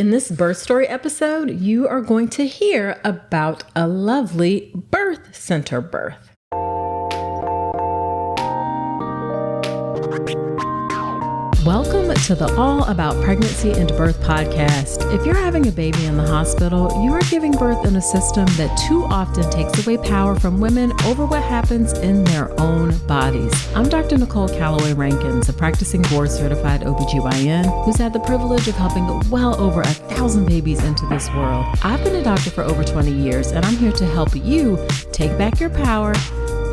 In this birth story episode, you are going to hear about a lovely birth center birth. Welcome to the All About Pregnancy and Birth podcast. If you're having a baby in the hospital, you are giving birth in a system that too often takes away power from women over what happens in their own bodies. I'm Dr. Nicole Calloway Rankins, a practicing board-certified OBGYN who's had the privilege of helping well over 1,000 babies into this world. I've been a doctor for over 20 years, and I'm here to help you take back your power,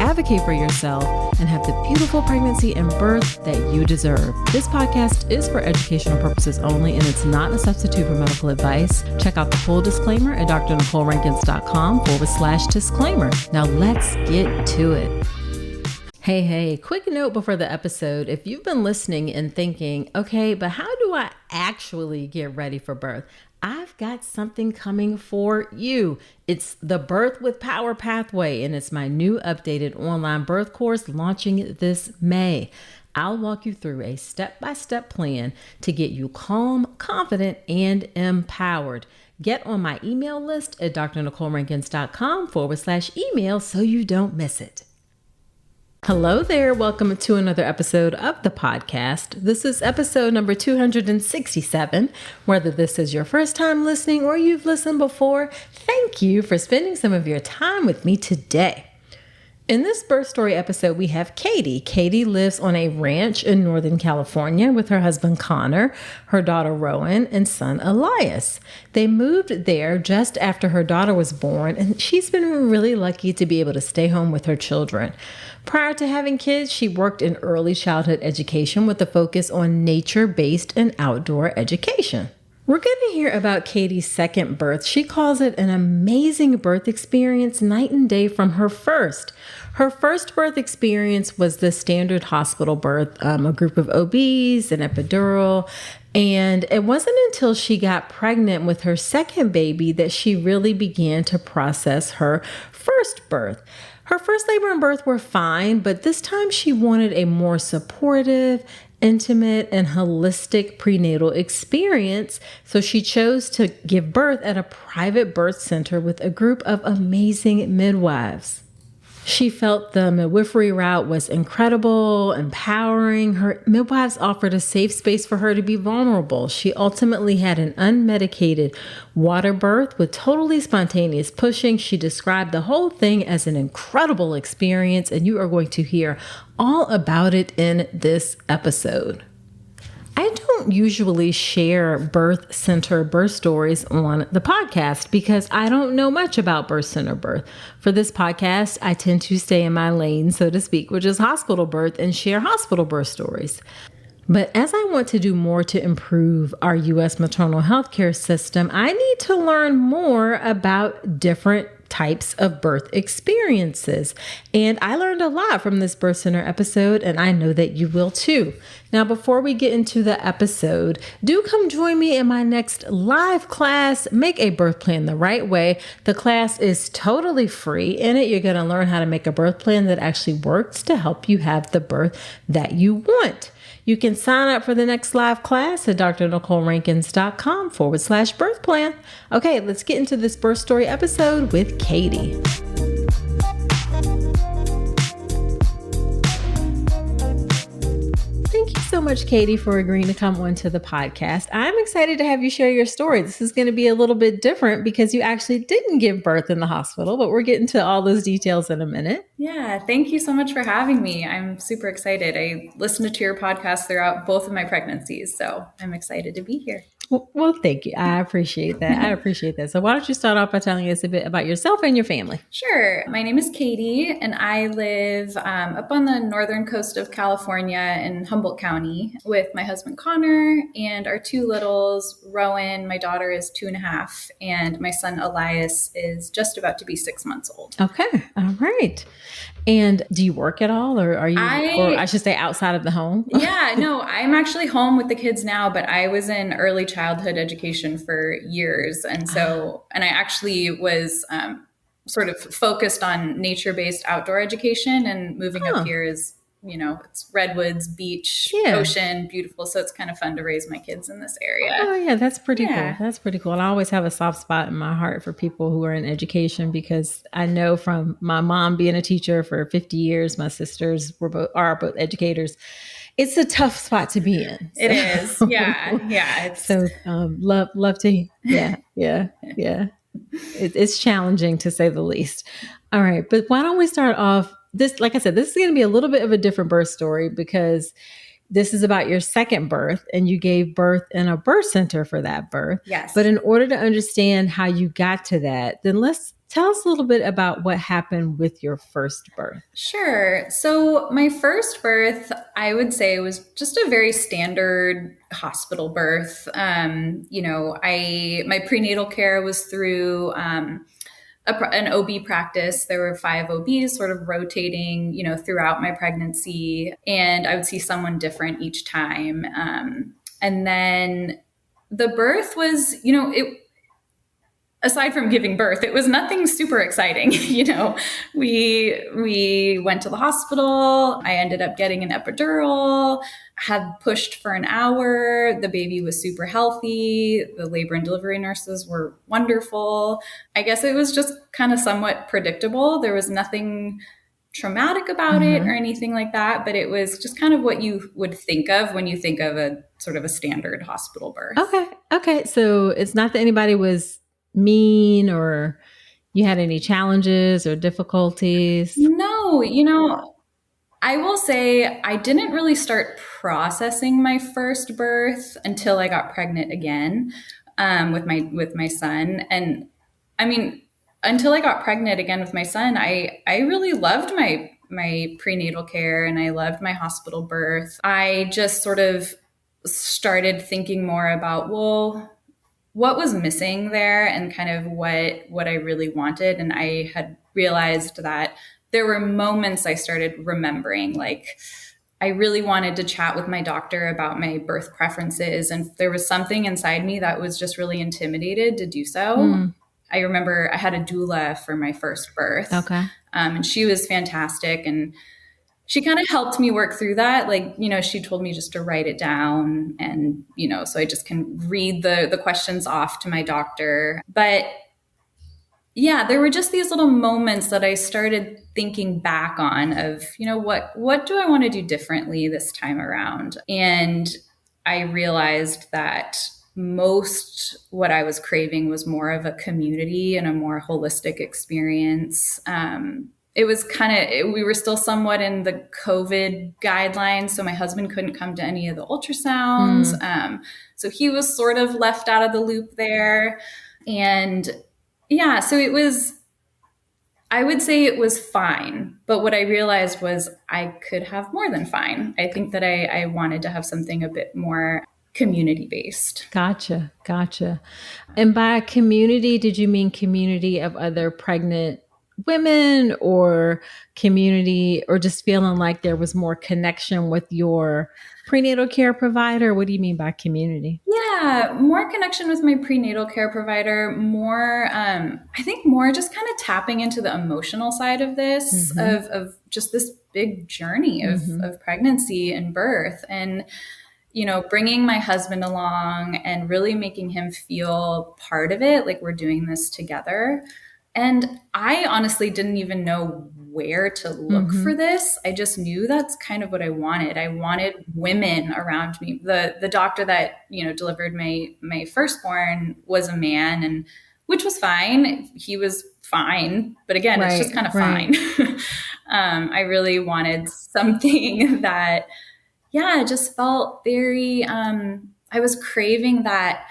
advocate for yourself, and have the beautiful pregnancy and birth that you deserve. This podcast is for educational purposes only, and it's not a substitute for medical advice. Check out the full disclaimer at drnicolerankins.com/disclaimer. Now let's get to it. Hey, quick note before the episode. If you've been listening and thinking, okay, but how do I actually get ready for birth? I've got something coming for you. It's the Birth with Power Pathway, and it's my new updated online birth course launching this May. I'll walk you through a step-by-step plan to get you calm, confident, and empowered. Get on my email list at drnicolerankins.com/email so you don't miss it. Hello there. Welcome to another episode of the podcast. This is episode number 267. Whether this is your first time listening or you've listened before, thank you for spending some of your time with me today. In this birth story episode, we have Katie. Katie lives on a ranch in Northern California with her husband Connor, her daughter Rowan, and son Elias. They moved there just after her daughter was born, and she's been really lucky to be able to stay home with her children. Prior to having kids, she worked in early childhood education with a focus on nature-based and outdoor education. We're going to hear about Katie's second birth. She calls it an amazing birth experience, night and day from her first. Her first birth experience was the standard hospital birth, a group of OBs, an epidural, and it wasn't until she got pregnant with her second baby that she really began to process her first birth. Her first labor and birth were fine, but this time she wanted a more supportive, intimate, and holistic prenatal experience, so she chose to give birth at a private birth center with a group of amazing midwives. She felt the midwifery route was incredible, empowering. Her midwives offered a safe space for her to be vulnerable. She ultimately had an unmedicated water birth with totally spontaneous pushing. She described the whole thing as an incredible experience, and you are going to hear all about it in this episode. I don't usually share birth center birth stories on the podcast because I don't know much about birth center birth. For this podcast, I tend to stay in my lane, so to speak, which is hospital birth, and share hospital birth stories. But as I want to do more to improve our U.S. maternal healthcare system, I need to learn more about different types of birth experiences. And I learned a lot from this birth center episode, and I know that you will too. Now, before we get into the episode, do come join me in my next live class, Make a Birth Plan the Right Way. The class is totally free. In it, you're going to learn how to make a birth plan that actually works to help you have the birth that you want. You can sign up for the next live class at drnicolerankins.com/birth plan. Okay, let's get into this birth story episode with Katie. Thank you so much, Katie, for agreeing to come onto the podcast. I'm excited to have you share your story. This is going to be a little bit different because you actually didn't give birth in the hospital, but we're getting to all those details in a minute. Yeah, thank you so much for having me. I'm super excited. I listened to your podcast throughout both of my pregnancies, so I'm excited to be here. Well, thank you. I appreciate that. So why don't you start off by telling us a bit about yourself and your family? Sure. My name is Katie, and I live up on the northern coast of California in Humboldt County with my husband, Connor, and our two littles, Rowan, my daughter is 2.5, and my son, Elias, is just about to be 6 months old. Okay. All right. And do you work at all, or are you, or I should say outside of the home? Yeah, no, I'm actually home with the kids now, but I was in early childhood education for years. And so, and I actually was sort of focused on nature-based outdoor education, and moving up here is it's redwoods, beach, Yeah. ocean, beautiful. So it's kind of fun to raise my kids in this area. Oh, yeah, that's pretty cool. Yeah. That's pretty cool. And I always have a soft spot in my heart for people who are in education, because I know from my mom being a teacher for 50 years, my sisters are both educators. It's a tough spot to be in. It is. Yeah. Yeah. So love to, yeah. It's challenging to say the least. All right. But why don't we start off this, like I said, this is going to be a little bit of a different birth story, because this is about your second birth, and you gave birth in a birth center for that birth. Yes. But in order to understand how you got to that, then let's tell us a little bit about what happened with your first birth. Sure. So my first birth, I would say, was just a very standard hospital birth. My prenatal care was through an OB practice. There were 5 OBs sort of rotating, throughout my pregnancy, and I would see someone different each time. And then the birth was, aside from giving birth, it was nothing super exciting. We went to the hospital. I ended up getting an epidural, had pushed for an hour. The baby was super healthy. The labor and delivery nurses were wonderful. I guess it was just kind of somewhat predictable. There was nothing traumatic about it or anything like that, but it was just kind of what you would think of when you think of a sort of a standard hospital birth. Okay. So it's not that anybody was mean or you had any challenges or difficulties? No, I will say I didn't really start processing my first birth until I got pregnant again with my son. And I mean, until I got pregnant again with my son, I really loved my prenatal care, and I loved my hospital birth. I just sort of started thinking more about, well, what was missing there, and kind of what I really wanted. And I had realized that there were moments I started remembering, like I really wanted to chat with my doctor about my birth preferences. And there was something inside me that was just really intimidated to do so. I remember I had a doula for my first birth. Okay. And she was fantastic. And she kind of helped me work through that. Like, she told me just to write it down, and, so I just can read the questions off to my doctor. But yeah, there were just these little moments that I started thinking back on of, what do I want to do differently this time around? And I realized that most what I was craving was more of a community and a more holistic experience. It was we were still somewhat in the COVID guidelines. So my husband couldn't come to any of the ultrasounds. So he was sort of left out of the loop there. And yeah, so I would say it was fine. But what I realized was I could have more than fine. I think that I wanted to have something a bit more community-based. Gotcha. And by community, did you mean community of other pregnant women, or community, or just feeling like there was more connection with your prenatal care provider? What do you mean by community? Yeah, more connection with my prenatal care provider, more, I think more just kind of tapping into the emotional side of this, of just this big journey of pregnancy and birth, and, bringing my husband along and really making him feel part of it, like we're doing this together. And I honestly didn't even know where to look for this. I just knew that's kind of what I wanted. I wanted women around me. The doctor that, delivered my firstborn was a man, and which was fine. He was fine. But again, it's just kind of fine. I really wanted something that, just felt very, I was craving that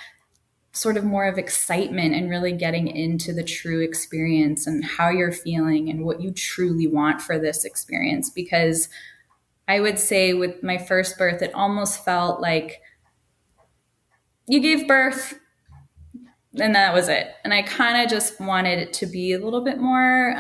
sort of more of excitement and really getting into the true experience and how you're feeling and what you truly want for this experience. Because I would say with my first birth, it almost felt like you gave birth and that was it. And I kind of just wanted it to be a little bit more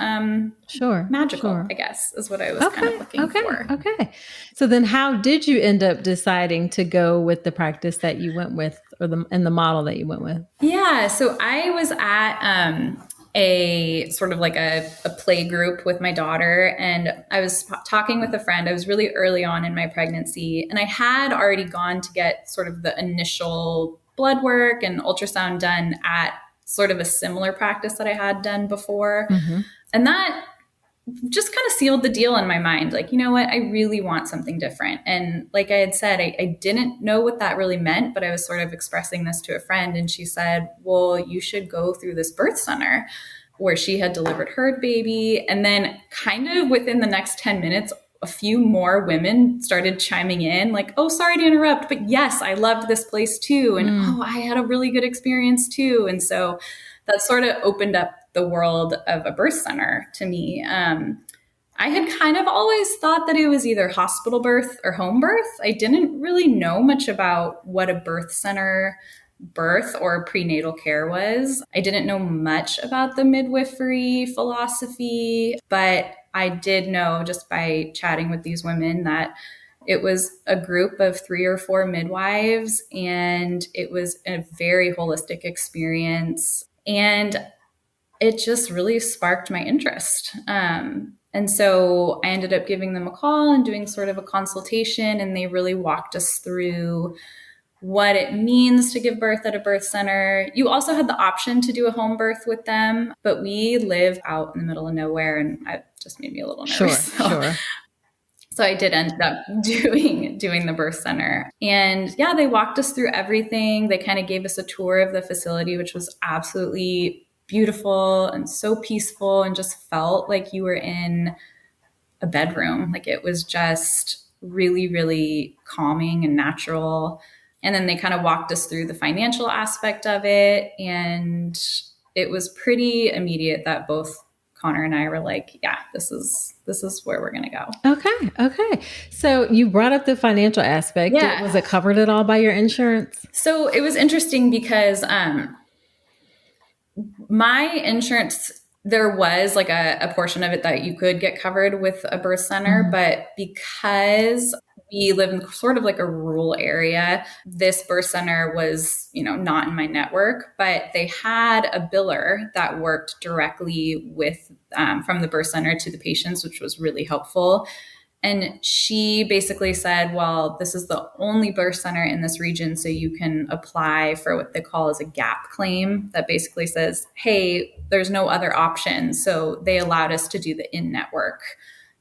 magical, I guess, is what I was kind of looking for. Okay. So then how did you end up deciding to go with the practice that you went with, or the model that you went with? Yeah. So I was at a sort of like a play group with my daughter. And I was talking with a friend. I was really early on in my pregnancy, and I had already gone to get sort of the initial blood work and ultrasound done at sort of a similar practice that I had done before. Mm-hmm. And that just kind of sealed the deal in my mind. Like, you know what? I really want something different. And like I had said, I didn't know what that really meant, but I was sort of expressing this to a friend, and she said, well, you should go through this birth center, where she had delivered her baby. And then kind of within the next 10 minutes, a few more women started chiming in like, oh, sorry to interrupt, but yes, I loved this place too. And oh, I had a really good experience too. And so that sort of opened up the world of a birth center to me. I had kind of always thought that it was either hospital birth or home birth. I didn't really know much about what a birth center birth or prenatal care was. I didn't know much about the midwifery philosophy, but I did know just by chatting with these women that it was a group of 3 or 4 midwives, and it was a very holistic experience. And it just really sparked my interest. And so I ended up giving them a call and doing sort of a consultation, and they really walked us through what it means to give birth at a birth center. You also had the option to do a home birth with them, but we live out in the middle of nowhere, and it just made me a little nervous. Sure. So I did end up doing the birth center. And yeah, they walked us through everything. They kind of gave us a tour of the facility, which was absolutely beautiful and so peaceful, and just felt like you were in a bedroom. Like it was just really, really calming and natural. And then they kind of walked us through the financial aspect of it. And it was pretty immediate that both Connor and I were like, yeah, this is where we're going to go. Okay. So you brought up the financial aspect. Yeah. Was it covered at all by your insurance? So it was interesting because my insurance, there was like a portion of it that you could get covered with a birth center, Mm-hmm. but because we live in sort of like a rural area, this birth center was, not in my network, but they had a biller that worked directly with, from the birth center to the patients, which was really helpful. And she basically said, well, this is the only birth center in this region, so you can apply for what they call as a gap claim that basically says, hey, there's no other option. So they allowed us to do the in-network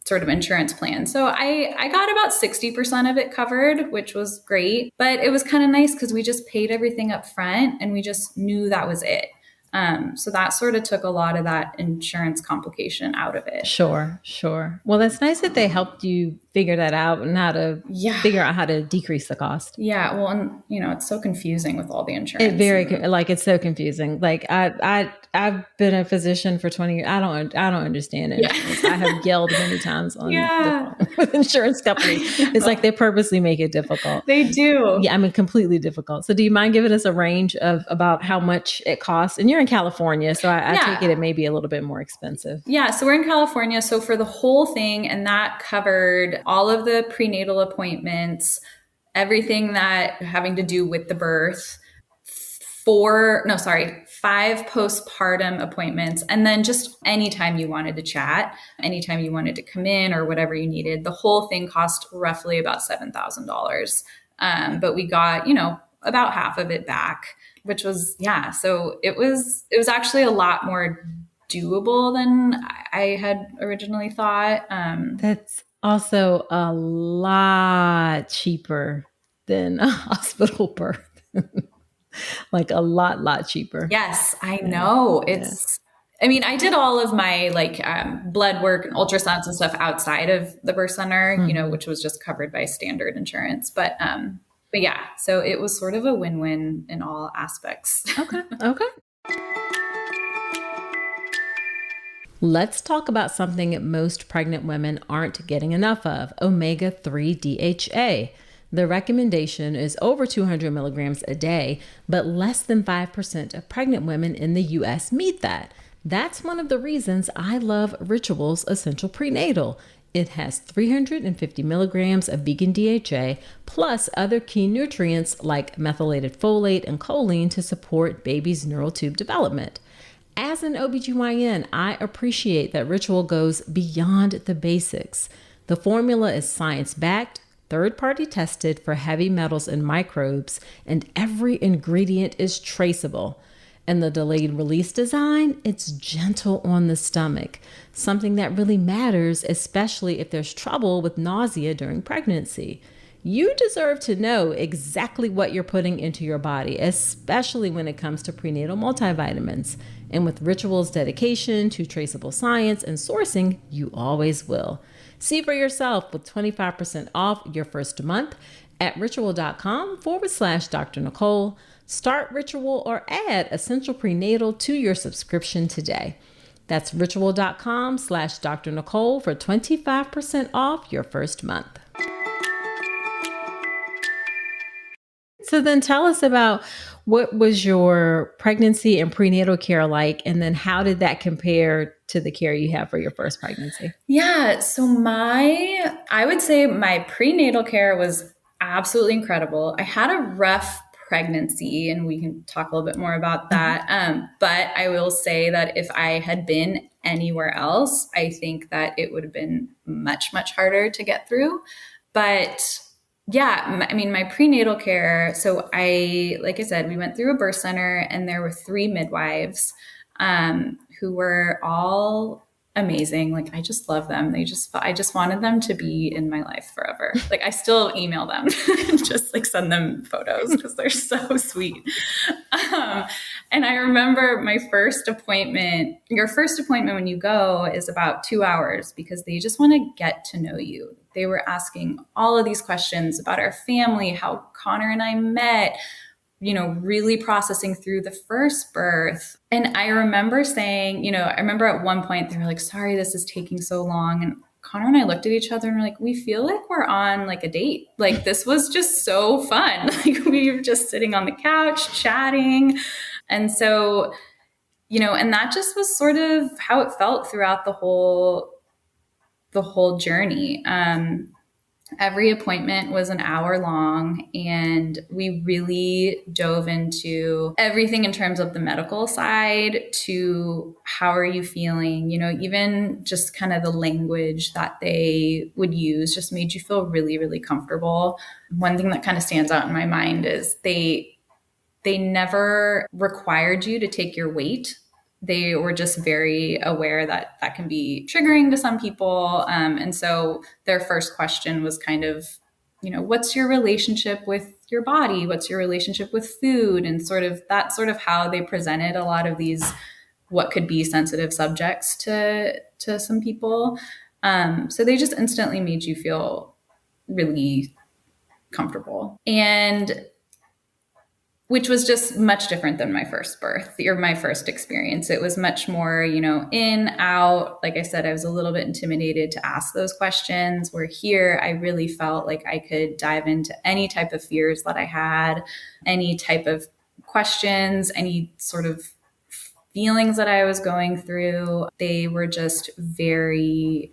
sort of insurance plan. So I got about 60% of it covered, which was great. But it was kind of nice because we just paid everything up front and we just knew that was it. So that sort of took a lot of that insurance complication out of it. Sure. Well, that's nice that they helped you figure that out and how to figure out how to decrease the cost. Yeah. Well, and it's so confusing with all the insurance. It's so confusing. Like I've been a physician for 20 years. I don't understand it. Yeah. I have yelled many times on the phone with insurance companies. It's like they purposely make it difficult. They do. Yeah. I mean, completely difficult. So do you mind giving us a range of about how much it costs? And you're in California, so I take it may be a little bit more expensive. Yeah. So we're in California. So for the whole thing, and that covered all of the prenatal appointments, everything that having to do with the birth, 5 postpartum appointments, and then just anytime you wanted to chat, anytime you wanted to come in or whatever you needed. The whole thing cost roughly about $7,000. But we got, about half of it back, which was, so it was actually a lot more doable than I had originally thought. That's also a lot cheaper than a hospital birth. Like a lot cheaper. Yes, I know. I mean, I did all of my blood work and ultrasounds and stuff outside of the birth center, which was just covered by standard insurance. But yeah, so it was sort of a win-win in all aspects. Okay. Let's talk about something most pregnant women aren't getting enough of: omega-3 DHA. The recommendation is over 200 milligrams a day, but less than 5% of pregnant women in the U.S. meet that. That's one of the reasons I love Ritual's Essential Prenatal. It has 350 milligrams of vegan DHA, plus other key nutrients like methylated folate and choline to support baby's neural tube development. As an OBGYN, I appreciate that Ritual goes beyond the basics. The formula is science-backed, third-party tested for heavy metals and microbes, and every ingredient is traceable. And the delayed release design, it's gentle on the stomach, something that really matters, especially if there's trouble with nausea during pregnancy. You deserve to know exactly what you're putting into your body, especially when it comes to prenatal multivitamins. And with Ritual's dedication to traceable science and sourcing, you always will. See for yourself with 25% off your first month at ritual.com/Dr. Nicole. Start Ritual or add Essential Prenatal to your subscription today. That's ritual.com/Dr. Nicole for 25% off your first month. So then tell us about what was your pregnancy and prenatal care like, and then how did that compare to the care you had for your first pregnancy? Yeah, so I would say my prenatal care was absolutely incredible. I had a rough pregnancy, and we can talk a little bit more about that. But I will say that if I had been anywhere else, I think that it would have been much, much harder to get through. But yeah, I mean, my prenatal care. So like I said, we went through a birth center, and there were 3 midwives who were all amazing. Like, I just love them. I just wanted them to be in my life forever. Like, I still email them and just like send them photos because they're so sweet. And I remember my first appointment, your first appointment when you go is about 2 hours because they just want to get to know you. They were asking all of these questions about our family, how Connor and I met, really processing through the first birth. And I remember saying, I remember at one point they were like, sorry, this is taking so long. And Connor and I looked at each other and we're like, we feel like we're on like a date. Like, this was just so fun. Like, we were just sitting on the couch chatting. And so, and that just was sort of how it felt throughout the whole journey. Every appointment was an hour long, and we really dove into everything in terms of the medical side to how are you feeling, even just kind of the language that they would use just made you feel really, really comfortable. One thing that kind of stands out in my mind is they never required you to take your weight. They were just very aware that that can be triggering to some people. And so their first question was kind of, what's your relationship with your body? What's your relationship with food? And sort of how they presented a lot of these, what could be sensitive subjects to some people. So they just instantly made you feel really comfortable. And which was just much different than my first birth or my first experience. It was much more, in, out. Like I said, I was a little bit intimidated to ask those questions, where here I really felt like I could dive into any type of fears that I had, any type of questions, any sort of feelings that I was going through. They were just very,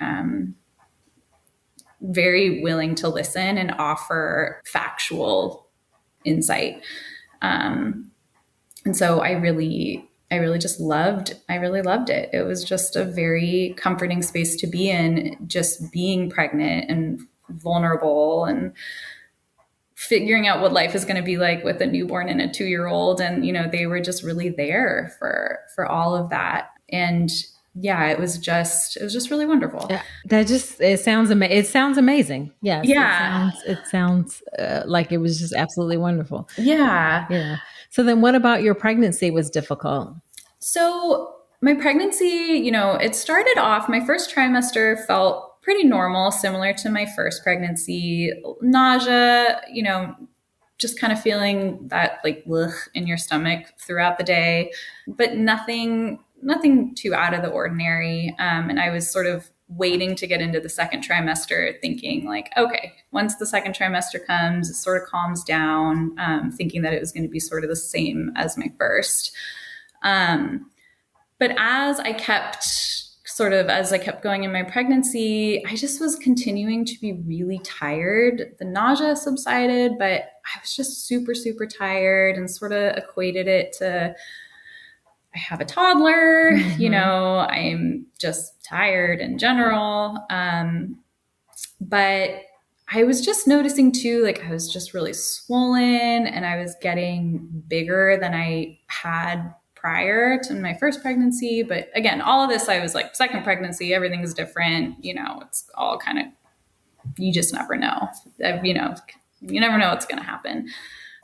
very willing to listen and offer factual insight. And so I really loved it. It was just a very comforting space to be in, just being pregnant and vulnerable and figuring out what life is going to be like with a newborn and a 2-year-old. And, they were just really there for all of that. And yeah, it was just really wonderful. It sounds amazing. Yes. Yeah. It sounds like it was just absolutely wonderful. Yeah. Yeah. So then what about your pregnancy was difficult? So my pregnancy, it started off, my first trimester felt pretty normal, similar to my first pregnancy. Nausea, just kind of feeling that like ugh in your stomach throughout the day, but nothing too out of the ordinary. And I was sort of waiting to get into the second trimester, thinking like, okay, once the second trimester comes, it sort of calms down, thinking that it was going to be sort of the same as my first. But as I kept going in my pregnancy, I just was continuing to be really tired. The nausea subsided, but I was just super, super tired, and sort of equated it to, I have a toddler, I'm just tired in general. But I was just noticing too, like I was just really swollen and I was getting bigger than I had prior to my first pregnancy. But again, all of this, I was like, second pregnancy, everything's different. It's all kind of, you just never know. You never know what's going to happen.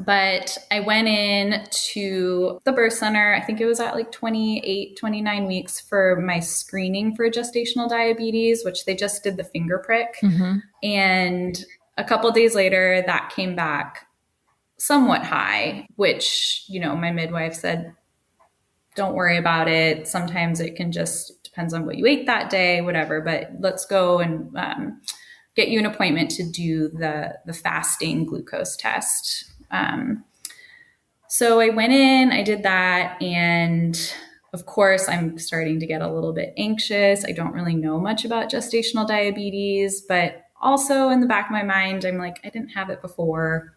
But I went in to the birth center. I think it was at like 28, 29 weeks for my screening for gestational diabetes, which they just did the finger prick. Mm-hmm. And a couple of days later, that came back somewhat high, which, my midwife said, don't worry about it. Sometimes it can just depends on what you ate that day, whatever, but let's go and get you an appointment to do the fasting glucose test. So I went in, I did that. And of course, I'm starting to get a little bit anxious. I don't really know much about gestational diabetes, but also in the back of my mind, I'm like, I didn't have it before.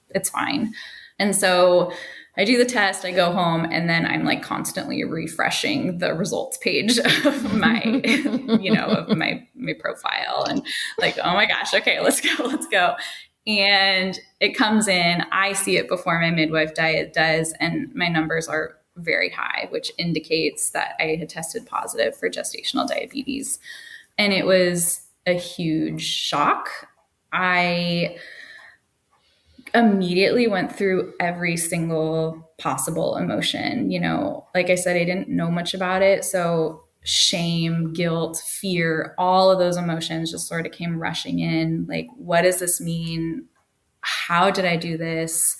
It's fine. And so I do the test, I go home, and then I'm like constantly refreshing the results page of my, of my profile and like, oh my gosh, okay, let's go. And it comes in, I see it before my midwife does, and my numbers are very high, which indicates that I had tested positive for gestational diabetes. And it was a huge shock. I immediately went through every single possible emotion. Like I said, I didn't know much about it. So shame, guilt, fear, all of those emotions just sort of came rushing in. Like, what does this mean? How did I do this?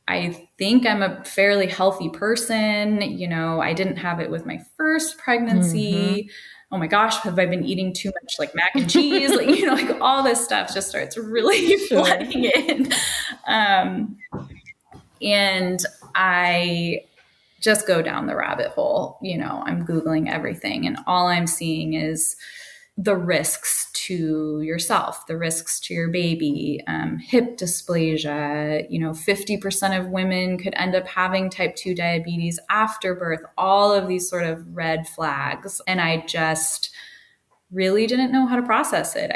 I think I'm a fairly healthy person. I didn't have it with my first pregnancy. Mm-hmm. Oh my gosh, have I been eating too much like mac and cheese? Like all this stuff just starts really flooding in. And I just go down the rabbit hole. I'm Googling everything, and all I'm seeing is the risks to yourself, the risks to your baby, hip dysplasia, 50% of women could end up having type 2 diabetes after birth, all of these sort of red flags. And I just really didn't know how to process it.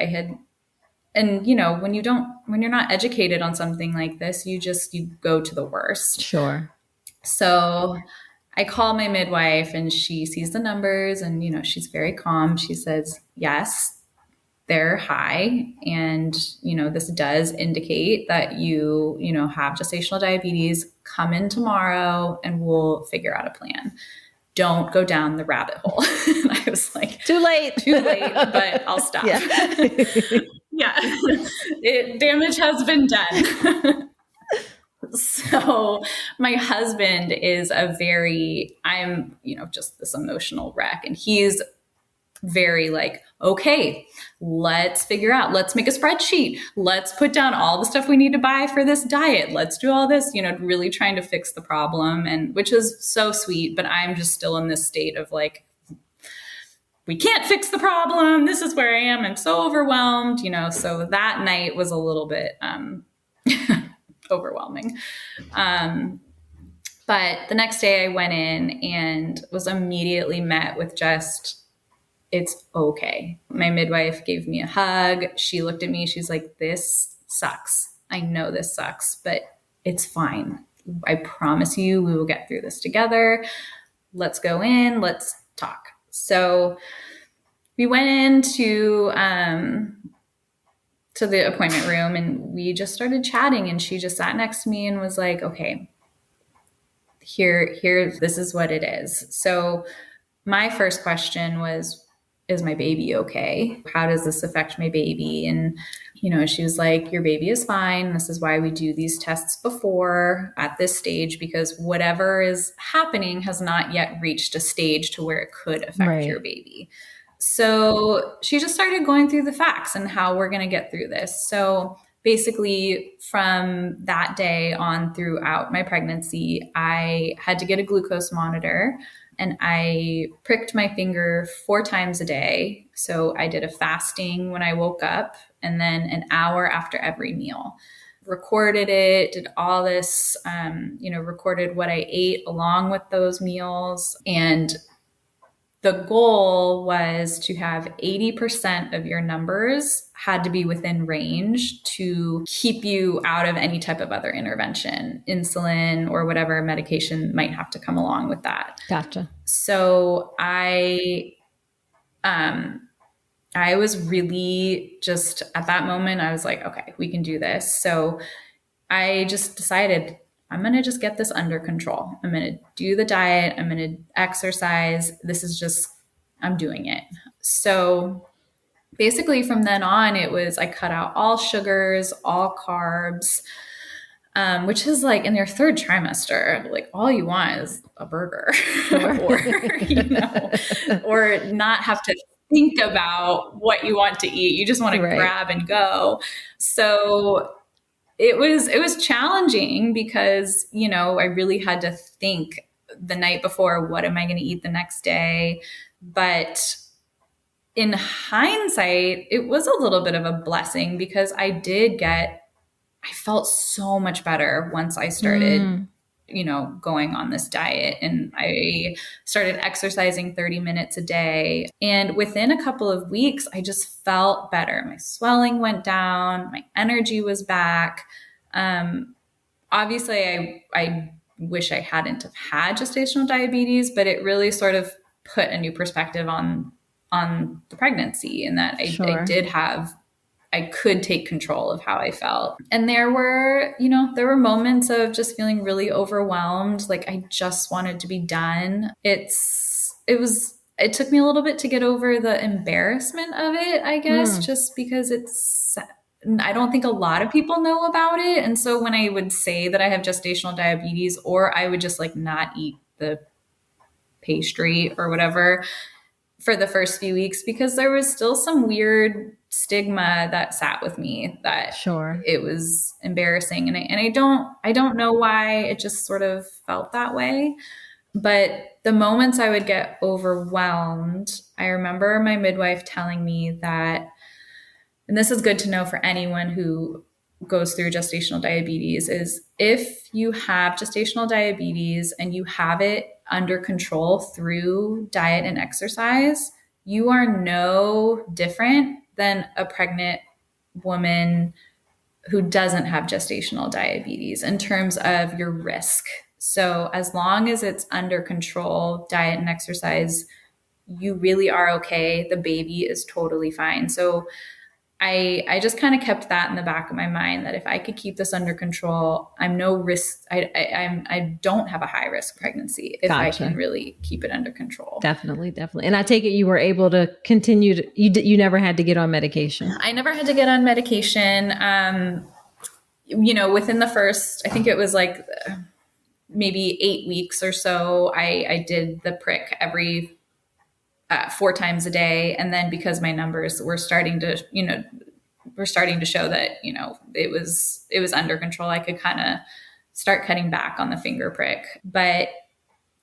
And when you're not educated on something like this, you go to the worst. Sure. So I call my midwife and she sees the numbers and, she's very calm. She says, yes, they're high. And, this does indicate that you have gestational diabetes. Come in tomorrow and we'll figure out a plan. Don't go down the rabbit hole. And I was like, too late, but I'll stop. Yeah. Damage has been done. So my husband is I'm, just this emotional wreck. And he's very like, okay, let's figure out, let's make a spreadsheet. Let's put down all the stuff we need to buy for this diet. Let's do all this, really trying to fix the problem. And which is so sweet, but I'm just still in this state of like, we can't fix the problem. This is where I am. I'm so overwhelmed, so that night was a little bit, overwhelming. But the next day I went in and was immediately met with just, it's okay. My midwife gave me a hug. She looked at me. She's like, this sucks. I know this sucks, but it's fine. I promise you, we will get through this together. Let's go in. Let's talk. So we went into, to the appointment room and we just started chatting, and she just sat next to me and was like, okay, here, this is what it is. So my first question was, is my baby okay? How does this affect my baby? And, she was like, your baby is fine. This is why we do these tests before at this stage, because whatever is happening has not yet reached a stage to where it could affect your baby. So she just started going through the facts and how we're going to get through this. So basically from that day on throughout my pregnancy, I had to get a glucose monitor, and I pricked my finger 4 times a day. So I did a fasting when I woke up and then an hour after every meal. recorded it, did all this, recorded what I ate along with those meals. And the goal was to have 80% of your numbers had to be within range to keep you out of any type of other intervention, insulin or whatever medication might have to come along with that. Gotcha. So I was really just at that moment, I was like, okay, we can do this. So I just decided I'm going to just get this under control. I'm going to do the diet. I'm going to exercise. This is just, I'm doing it. So basically from then on, it was, I cut out all sugars, all carbs, which is like in your third trimester, like all you want is a burger or not have to think about what you want to eat. You just want to grab and go. So it was challenging because, I really had to think the night before, what am I going to eat the next day? But in hindsight, it was a little bit of a blessing because I felt so much better once I started, going on this diet, and I started exercising 30 minutes a day. And within a couple of weeks, I just felt better. My swelling went down. My energy was back. Obviously I wish I hadn't have had gestational diabetes, but it really sort of put a new perspective on the pregnancy, and that I could take control of how I felt. And there were moments of just feeling really overwhelmed. Like I just wanted to be done. It took me a little bit to get over the embarrassment of it, I guess, just because I don't think a lot of people know about it. And so when I would say that I have gestational diabetes, or I would just like not eat the pastry or whatever for the first few weeks, because there was still some weird stigma that sat with me that it was embarrassing. And I don't know why, it just sort of felt that way. But the moments I would get overwhelmed, I remember my midwife telling me that, and this is good to know for anyone who goes through gestational diabetes, is if you have gestational diabetes and you have it under control through diet and exercise, you are no different than a pregnant woman who doesn't have gestational diabetes in terms of your risk. So as long as it's under control, diet and exercise, you really are okay. The baby is totally fine. So I just kind of kept that in the back of my mind, that if I could keep this under control, I'm no risk. I don't have a high risk pregnancy if I can really keep it under control. Definitely. And I take it you were able to continue you never had to get on medication. I never had to get on medication. Within the first, I think it was like maybe 8 weeks or so, I did the prick every 4 times a day. And then because my numbers were starting to show that, it was under control, I could kind of start cutting back on the finger prick. But,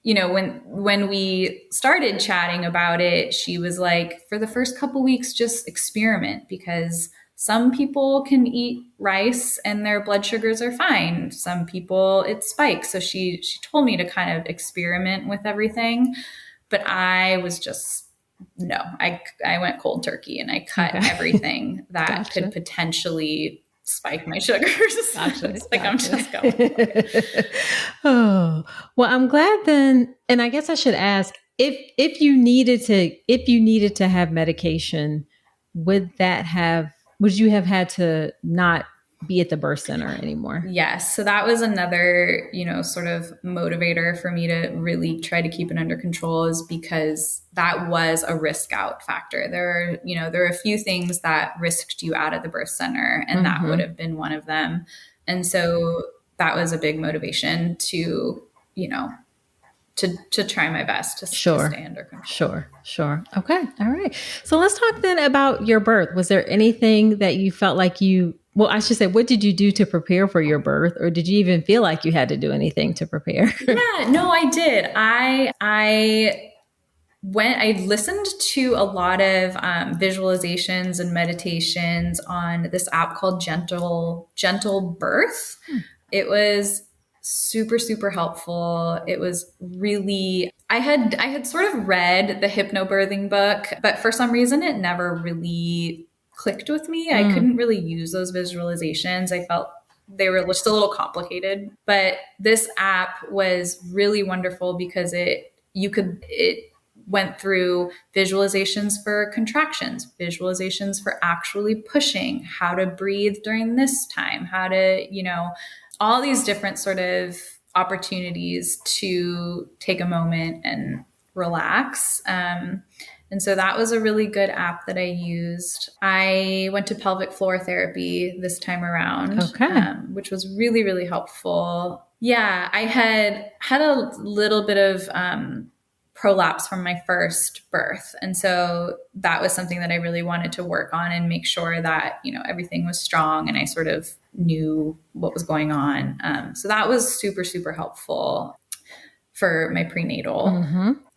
when we started chatting about it, she was like, for the first couple weeks, just experiment, because some people can eat rice and their blood sugars are fine. Some people it spikes. So she told me to kind of experiment with everything. But I was just, no, I went cold turkey and I cut everything that could potentially spike my sugars. I'm just going. Oh, well, I'm glad then. And I guess I should ask, if you needed to have medication, would you have had to not be at the birth center anymore? Yes. So that was another, sort of motivator for me to really try to keep it under control, is because that was a risk out factor. There are a few things that risked you out of the birth center, and that would have been one of them. And so that was a big motivation to, to try my best to stay under control. Sure. Okay. All right. So let's talk then about your birth. Was there anything that you felt like I should say, what did you do to prepare for your birth? Or did you even feel like you had to do anything to prepare? Yeah, no, I did. I when I listened to a lot of visualizations and meditations on this app called Gentle Birth. It was super, super helpful. It was really, I had sort of read the hypnobirthing book, but for some reason it never really clicked with me. I couldn't really use those visualizations. I felt they were just a little complicated. But this app was really wonderful because it went through visualizations for contractions, visualizations for actually pushing, how to breathe during this time, how to, all these different sort of opportunities to take a moment and relax. And so that was a really good app that I used. I went to pelvic floor therapy this time around, which was really, really helpful. Yeah, I had a little bit of prolapse from my first birth. And so that was something that I really wanted to work on and make sure that, everything was strong and I sort of knew what was going on. So that was super, super helpful for my prenatal.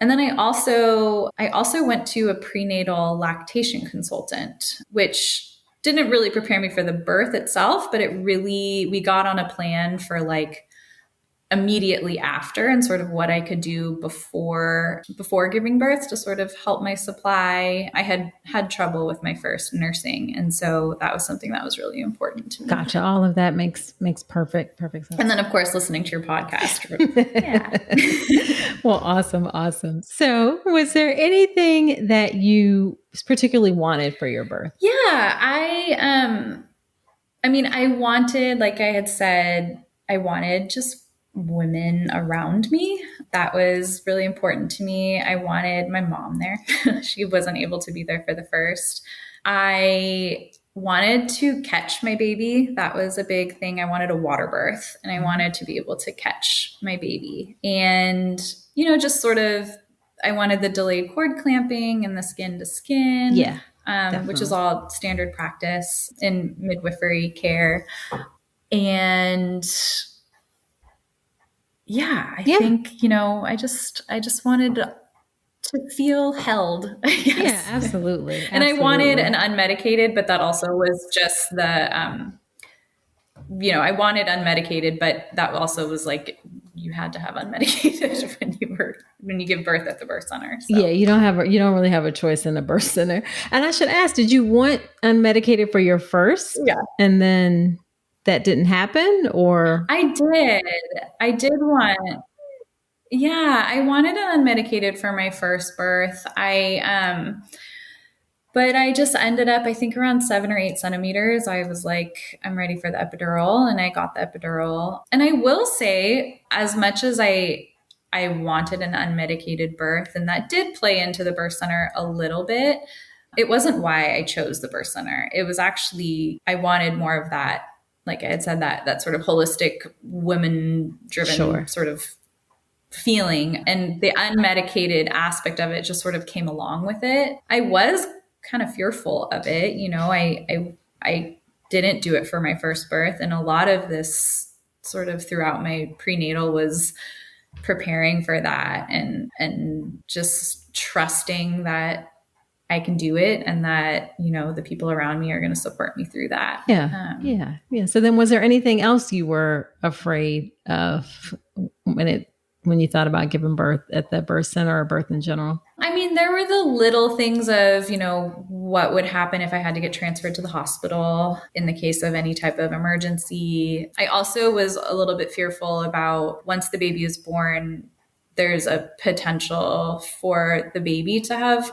And then I also went to a prenatal lactation consultant, which didn't really prepare me for the birth itself, but we got on a plan for like immediately after and sort of what I could do before giving birth to sort of help my supply. I had trouble with my first nursing. And so that was something that was really important to me. Gotcha. All of that makes perfect sense. And then of course, listening to your podcast. Yeah. Well, awesome. So was there anything that you particularly wanted for your birth? Yeah, I wanted, like I had said, I wanted just women around me. That was really important to me. I wanted my mom there. She wasn't able to be there for the first. I wanted to catch my baby. That was a big thing. I wanted a water birth and I wanted to be able to catch my baby. And, just sort of, I wanted the delayed cord clamping and the skin to skin. Yeah. Which is all standard practice in midwifery care. And I think, I just wanted to feel held, I guess. Yeah, absolutely. And I wanted an unmedicated, but that also was just the, I wanted unmedicated, but that also was like, you had to have unmedicated when you give birth at the birth center. So. Yeah, you don't really have a choice in the birth center. And I should ask, did you want unmedicated for your first? Yeah. And then that didn't happen, or? I did want. Yeah, I wanted an unmedicated for my first birth. But I just ended up, I think around 7 or 8 centimeters. I was like, I'm ready for the epidural, and I got the epidural. And I will say, as much as I wanted an unmedicated birth, and that did play into the birth center a little bit, it wasn't why I chose the birth center. It was actually, I wanted more of that, like I had said, that sort of holistic, women-driven sort of feeling. And the unmedicated aspect of it just sort of came along with it. I was kind of fearful of it. I didn't do it for my first birth. And a lot of this sort of throughout my prenatal was preparing for that and just trusting that I can do it and that, the people around me are going to support me through that. Yeah. So then was there anything else you were afraid of when you thought about giving birth at the birth center or birth in general? I mean, there were the little things of, what would happen if I had to get transferred to the hospital in the case of any type of emergency. I also was a little bit fearful about once the baby is born, there's a potential for the baby to have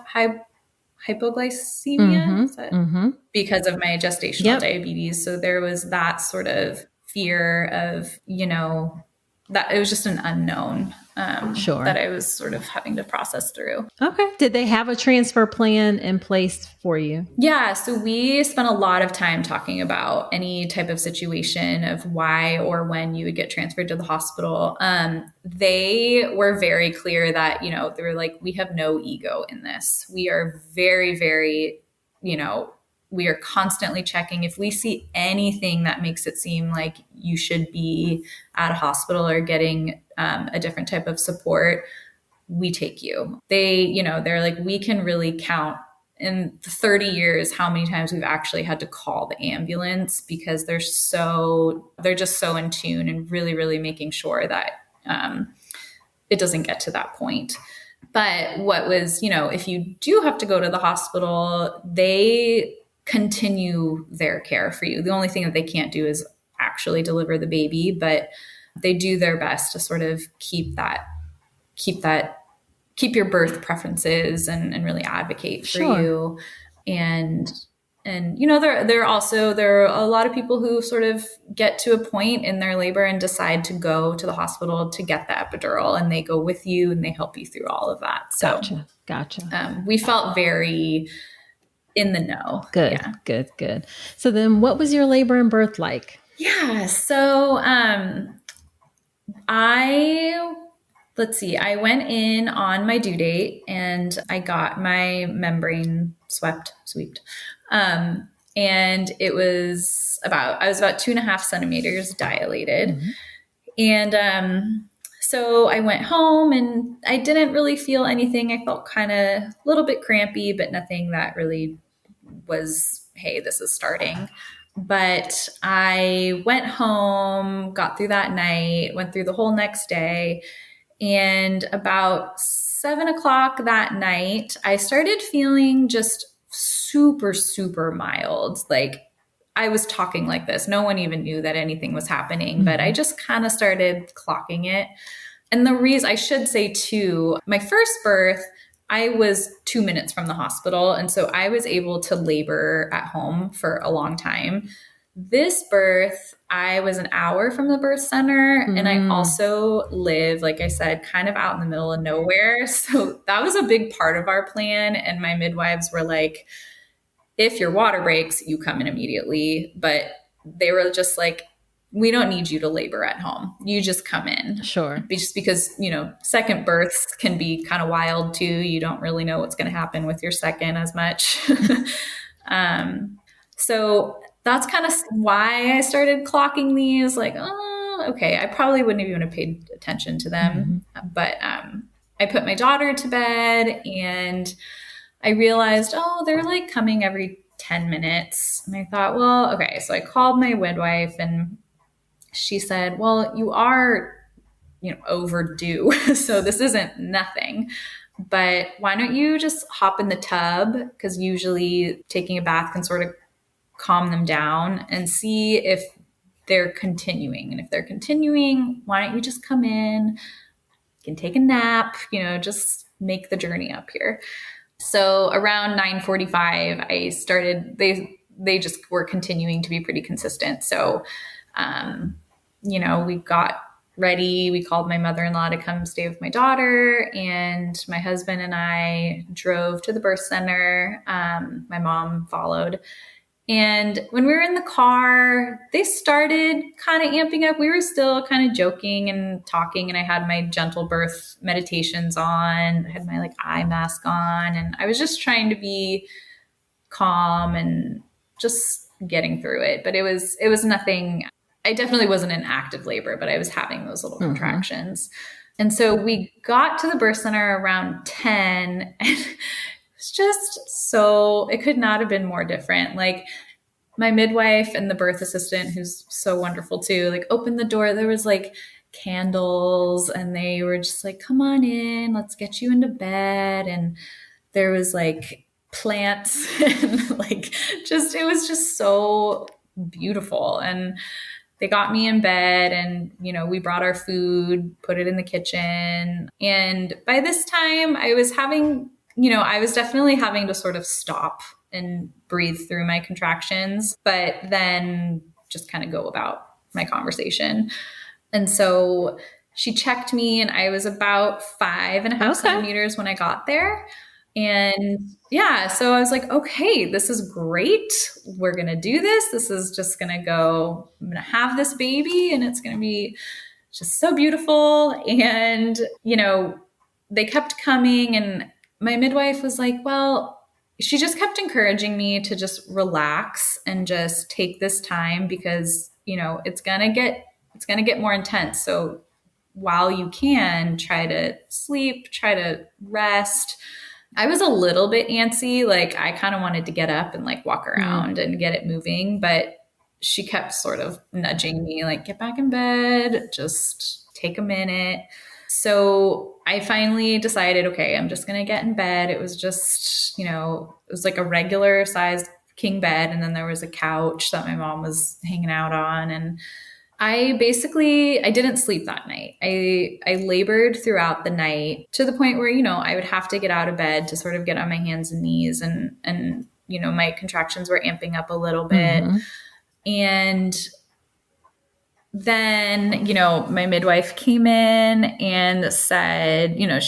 hypoglycemia because of my gestational diabetes. So there was that sort of fear of, that it was just an unknown that I was sort of having to process through. Okay. Did they have a transfer plan in place for you? Yeah. So we spent a lot of time talking about any type of situation of why or when you would get transferred to the hospital. They were very clear that, they were like, we have no ego in this. We are very, very, we are constantly checking. If we see anything that makes it seem like you should be at a hospital or getting a different type of support, we take you. They're like, we can really count in 30 years how many times we've actually had to call the ambulance because they're just so in tune and really, really making sure that it doesn't get to that point. But what was, if you do have to go to the hospital, they continue their care for you. The only thing that they can't do is actually deliver the baby, but they do their best to sort of keep your birth preferences and really advocate for you. And there are a lot of people who sort of get to a point in their labor and decide to go to the hospital to get the epidural, and they go with you and they help you through all of that. So Gotcha. We felt very in the know. Good, yeah. Good. So then what was your labor and birth like? Yeah. So I went in on my due date and I got my membrane swept. And I was about 2.5 centimeters dilated. Mm-hmm. And so I went home and I didn't really feel anything. I felt kind of a little bit crampy, but nothing that really was, hey, this is starting. But I went home, got through that night, went through the whole next day. And about 7:00 that night, I started feeling just super, super mild. Like I was talking like this. No one even knew that anything was happening, but I just kind of started clocking it. And the reason I should say too, my first birth, I was 2 minutes from the hospital. And so I was able to labor at home for a long time. This birth, I was an hour from the birth center. And I also live, like I said, kind of out in the middle of nowhere. So that was a big part of our plan. And my midwives were like, if your water breaks, you come in immediately. But they were just like, we don't need you to labor at home. You just come in. Sure. Just because, second births can be kind of wild too. You don't really know what's going to happen with your second as much. So that's kind of why I started clocking these, like, oh, okay. I probably wouldn't have even paid attention to them. Mm-hmm. But I put my daughter to bed and I realized, oh, they're like coming every 10 minutes. And I thought, well, okay. So I called my midwife and she said, well, you are, overdue. So this isn't nothing. But why don't you just hop in the tub? Because usually taking a bath can sort of calm them down and see if they're continuing. And if they're continuing, why don't you just come in, you can take a nap, just make the journey up here. So around 9:45, I started, they just were continuing to be pretty consistent. So, we got ready. We called my mother-in-law to come stay with my daughter, and my husband and I drove to the birth center. My mom followed. And when we were in the car, they started kind of amping up. We were still kind of joking and talking, and I had my gentle birth meditations on. I had my eye mask on, and I was just trying to be calm and just getting through it. But it was nothing. I definitely wasn't in active labor, but I was having those little contractions. And so we got to the birth center around 10, and it's just it could not have been more different. Like my midwife and the birth assistant, who's so wonderful too, opened the door. There was candles, and they were just like, come on in, let's get you into bed. And there was plants and it was just so beautiful. And they got me in bed, and, we brought our food, put it in the kitchen. And by this time I was definitely having to sort of stop and breathe through my contractions, but then just kind of go about my conversation. And so she checked me, and I was about 5.5 centimeters when I got there. And yeah, so I was like, okay, this is great. We're going to do this. This is just going to go, I'm going to have this baby, and it's going to be just so beautiful. And, they kept coming, and my midwife was like, well, she just kept encouraging me to just relax and just take this time because, it's going to get more intense. So while you can, try to sleep, try to rest. I was a little bit antsy. Like I kind of wanted to get up and like walk around and get it moving, but she kept sort of nudging me like, get back in bed, just take a minute. So I finally decided, okay, I'm just going to get in bed. It was just, it was like a regular sized king bed. And then there was a couch that my mom was hanging out on. And I didn't sleep that night. I labored throughout the night to the point where, I would have to get out of bed to sort of get on my hands and knees and my contractions were amping up a little bit. And then, my midwife came in and said, I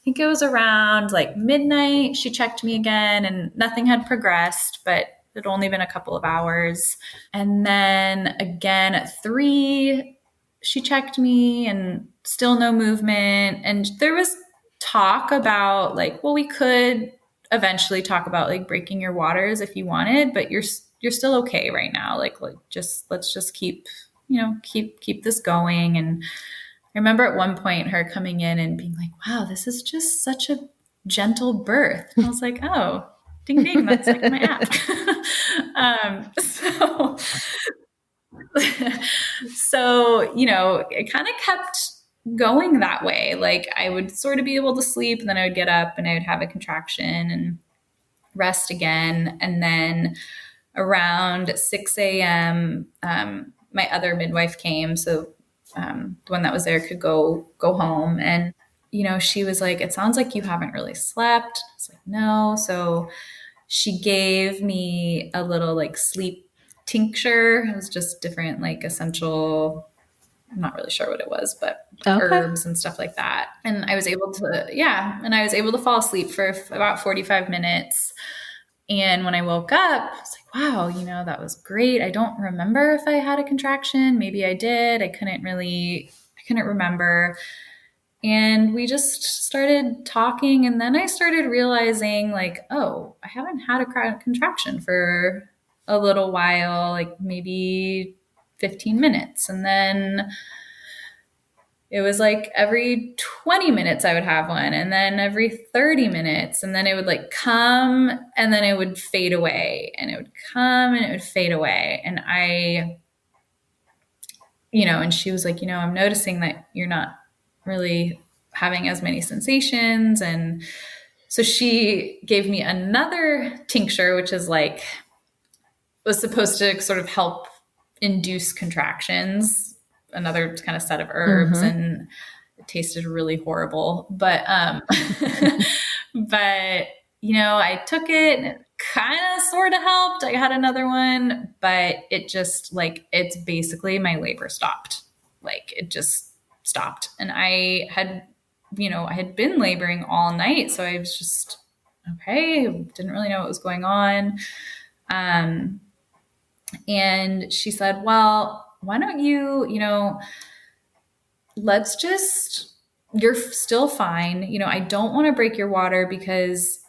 think it was around like midnight, she checked me again and nothing had progressed, but it had only been a couple of hours. And then again at 3, she checked me and still no movement. And there was talk about like, well, we could eventually talk about like breaking your waters if you wanted, but you're still okay right now. Like let's just keep this going. And I remember at one point her coming in and being like, wow, this is just such a gentle birth. And I was like, oh, ding, ding, that's like my app. So, it kind of kept going that way. Like I would sort of be able to sleep and then I would get up and I would have a contraction and rest again. And then around 6 a.m., my other midwife came. So the one that was there could go home. And, she was like, it sounds like you haven't really slept. I was like, no. So she gave me a little like sleep tincture. It was just different, like essential, I'm not really sure what it was, but herbs and stuff like that. And I was able to fall asleep for about 45 minutes. And when I woke up, I was like, wow, that was great. I don't remember if I had a contraction. Maybe I did. I couldn't remember. And we just started talking. And then I started realizing like, oh, I haven't had a contraction for a little while, like maybe 15 minutes. And then it was like every 20 minutes I would have one, and then every 30 minutes, and then it would like come and then it would fade away, and it would come and it would fade away. And and she was like, I'm noticing that you're not really having as many sensations. And so she gave me another tincture, which is like, was supposed to sort of help induce contractions, another kind of set of herbs, and it tasted really horrible. But, I took it and it kind of sort of helped. I had another one, but it just like, it's basically my labor stopped. Like it just stopped. And I had been laboring all night. So I was just, okay, didn't really know what was going on. And she said, well, why don't you, you're still fine. I don't want to break your water because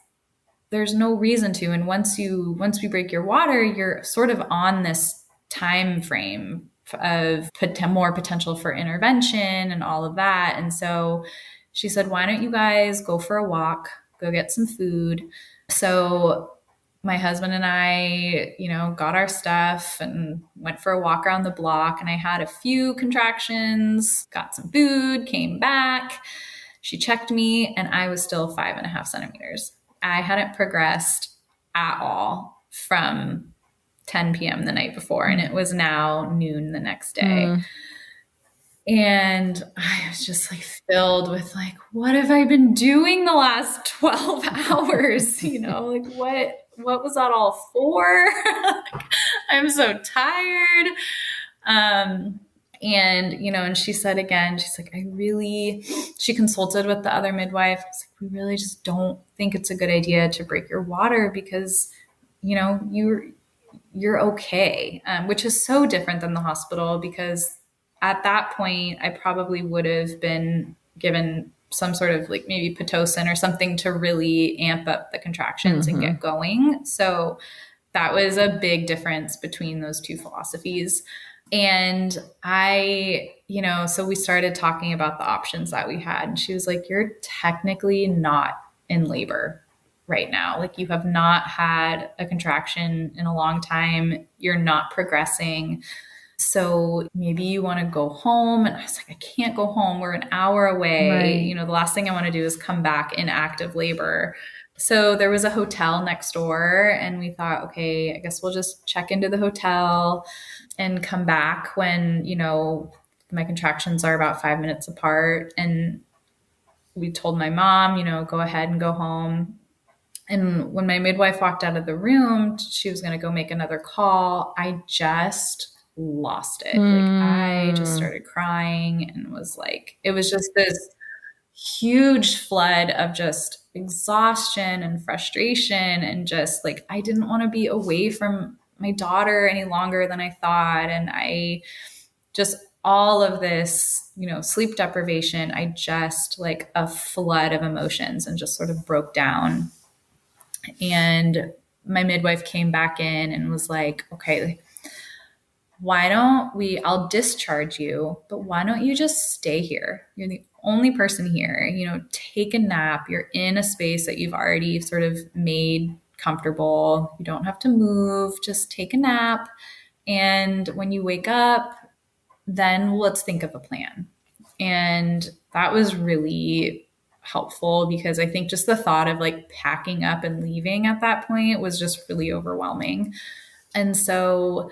there's no reason to. And once we break your water, you're sort of on this time frame of more potential for intervention and all of that. And so she said, why don't you guys go for a walk, go get some food. So my husband and I, got our stuff and went for a walk around the block, and I had a few contractions, got some food, came back. She checked me and I was still 5.5 centimeters. I hadn't progressed at all from 10 p.m. the night before, and it was now noon the next day. And I was just like filled with like, what have I been doing the last 12 hours? Like what was that all for? I'm so tired. And she said again, she's like, she consulted with the other midwife. It's like, we really just don't think it's a good idea to break your water because, you're okay. Which is so different than the hospital, because at that point I probably would have been given some sort of like maybe Pitocin or something to really amp up the contractions and get going. So that was a big difference between those two philosophies. And I so we started talking about the options that we had. And she was like, you're technically not in labor right now. Like, you have not had a contraction in a long time. You're not progressing. So maybe you want to go home. And I was like, I can't go home. We're an hour away. Right. The last thing I want to do is come back in active labor. So there was a hotel next door, and we thought, okay, I guess we'll just check into the hotel and come back when, my contractions are about 5 minutes apart. And we told my mom, go ahead and go home. And when my midwife walked out of the room, she was going to go make another call. I just lost it. Like, I just started crying and was like, it was just this huge flood of just exhaustion and frustration. And just like, I didn't want to be away from my daughter any longer than I thought. And I just, all of this, sleep deprivation, I just, like, a flood of emotions, and just sort of broke down. And my midwife came back in and was like, okay, I'll discharge you, but why don't you just stay here? You're the only person here, take a nap. You're in a space that you've already sort of made comfortable. You don't have to move, just take a nap. And when you wake up, then let's think of a plan. And that was really helpful, because I think just the thought of, like, packing up and leaving at that point was just really overwhelming. And so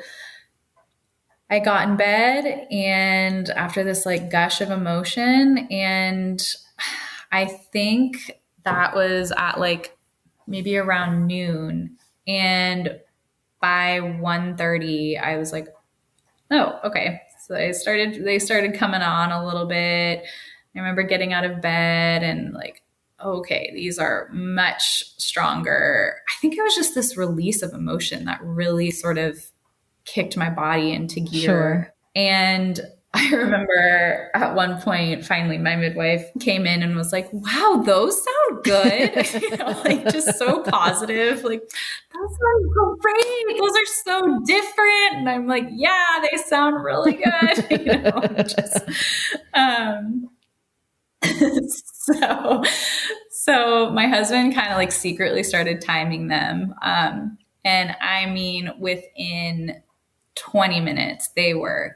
I got in bed, and after this, like, gush of emotion, and I think that was at, like, maybe around noon. And by 1:30, I was like, oh, okay. So they started coming on a little bit. I remember getting out of bed and, like, okay, these are much stronger. I think it was just this release of emotion that really sort of kicked my body into gear. Sure. And I remember at one point, finally, my midwife came in and was like, wow, those sound good. Like, just so positive. Like, those sound great. Those are so different. And I'm like, yeah, they sound really good. So my husband kind of, like, secretly started timing them. And I mean, within 20 minutes, they were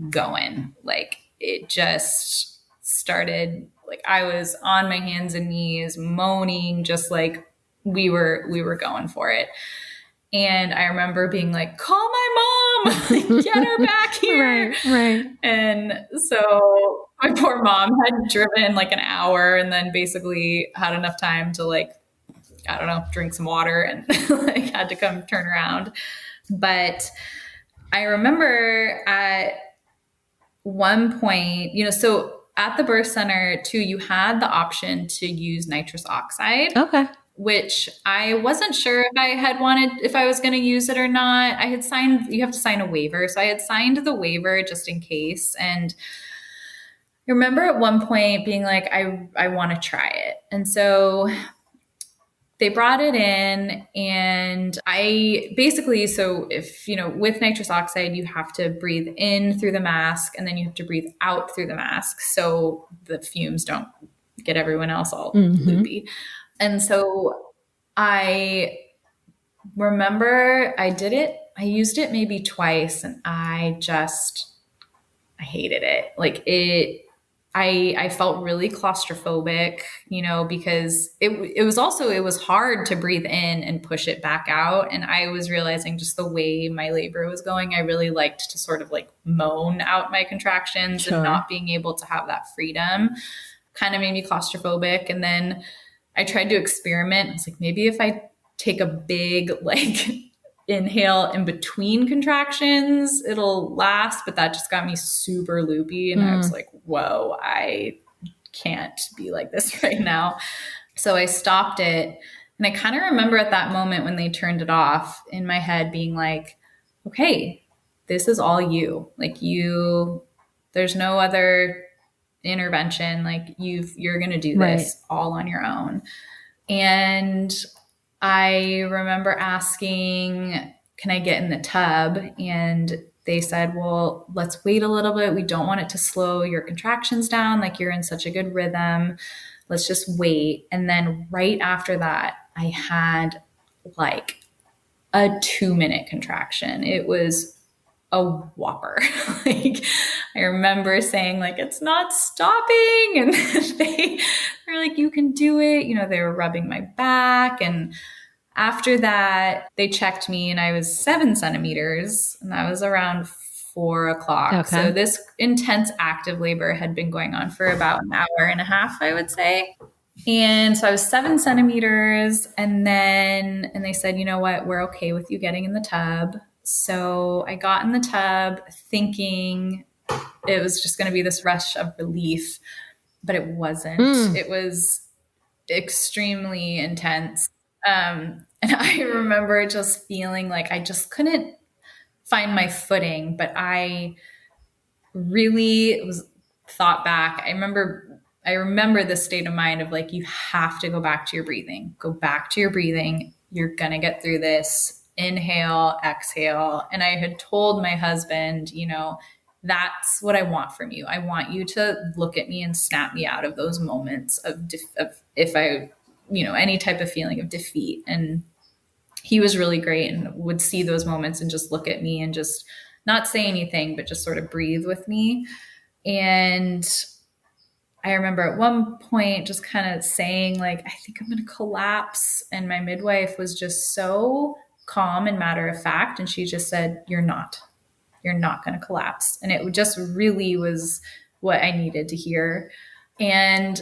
going. Like, it just started, like, I was on my hands and knees moaning, just like we were going for it. And I remember being like, call my mom, get her back here. Right. And so my poor mom had driven like an hour, and then basically had enough time to, like, I don't know, drink some water, and like, had to come turn around. But I remember at one point, so at the birth center too, you had the option to use nitrous oxide. Okay. Which I wasn't sure if I was going to use it or not. You have to sign a waiver. So I had signed the waiver just in case. And I remember at one point being like, I want to try it. And so they brought it in, and I basically, so if, with nitrous oxide, you have to breathe in through the mask, and then you have to breathe out through the mask, so the fumes don't get everyone else all loopy. And so I remember I used it maybe twice, and I hated it. Like, I felt really claustrophobic, because it was hard to breathe in and push it back out. And I was realizing, just the way my labor was going, I really liked to sort of, like, moan out my contractions. Sure. And not being able to have that freedom kind of made me claustrophobic. And then I tried to experiment. I was like, maybe if I take a big, like, inhale in between contractions, it'll last. But that just got me super loopy. And I was like, whoa, I can't be like this right now. So I stopped it. And I kind of remember at that moment when they turned it off, in my head being like, okay, this is all you. Like, there's no other intervention. Like, you're going to do this all on your own. And I remember asking, can I get in the tub? And they said, well, let's wait a little bit. We don't want it to slow your contractions down. Like you're in such a good rhythm. Let's just wait. And then right after that, I had like a 2-minute contraction. It was a whopper. Like I remember saying like, it's not stopping. And they were like, you can do it. You know, they were rubbing my back. And after that, they checked me and I was 7 centimeters and that was around 4 o'clock. Okay. So this intense active labor had been going on for about an hour and a half, I would say. And so I was 7 centimeters and they said, you know what, we're okay with you getting in the tub. So I got in the tub thinking it was just going to be this rush of relief, but it wasn't. It was extremely intense. And I remember just feeling like I just couldn't find my footing, but I really was thought back. I remember the state of mind of like, you have to go back to your breathing. Go back to your breathing. You're going to get through this. Inhale, exhale. And I had told my husband, you know, that's what I want from you. I want you to look at me and snap me out of those moments of if I, you know, any type of feeling of defeat. And he was really great and would see those moments and just look at me and just not say anything, but just sort of breathe with me. And I remember at one point just kind of saying like, I think I'm going to collapse. And my midwife was just so calm and matter of fact. And she just said, you're not going to collapse. And it just really was what I needed to hear. And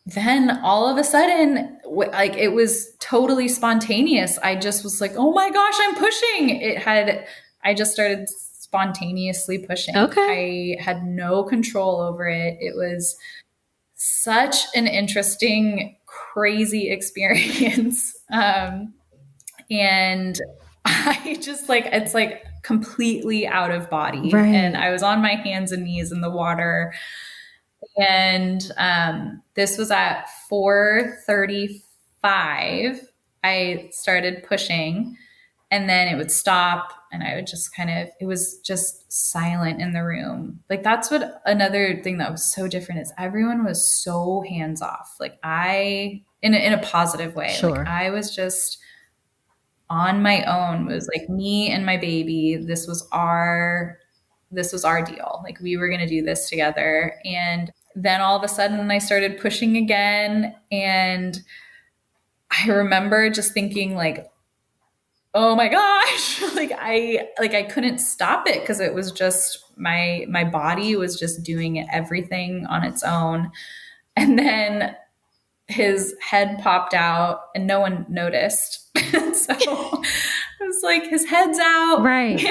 then all of a sudden, like it was totally spontaneous. I just was like, oh my gosh, I'm pushing. I just started spontaneously pushing. Okay. I had no control over it. It was such an interesting, crazy experience. And I just like, it's like completely out of body. Right. And I was on my hands and knees in the water. And this was at 4:35. I started pushing and then it would stop and I would just it was just silent in the room. Like that's what another thing that was so different is everyone was so hands off. Like in a positive way. Sure. Like I was just on my own. It was like me and my baby. This was our deal. Like we were going to do this together. And then all of a sudden I started pushing again. And I remember just thinking like, oh my gosh, I couldn't stop it because it was just my body was just doing everything on its own. And then his head popped out and no one noticed. So it was like his head's out. Right.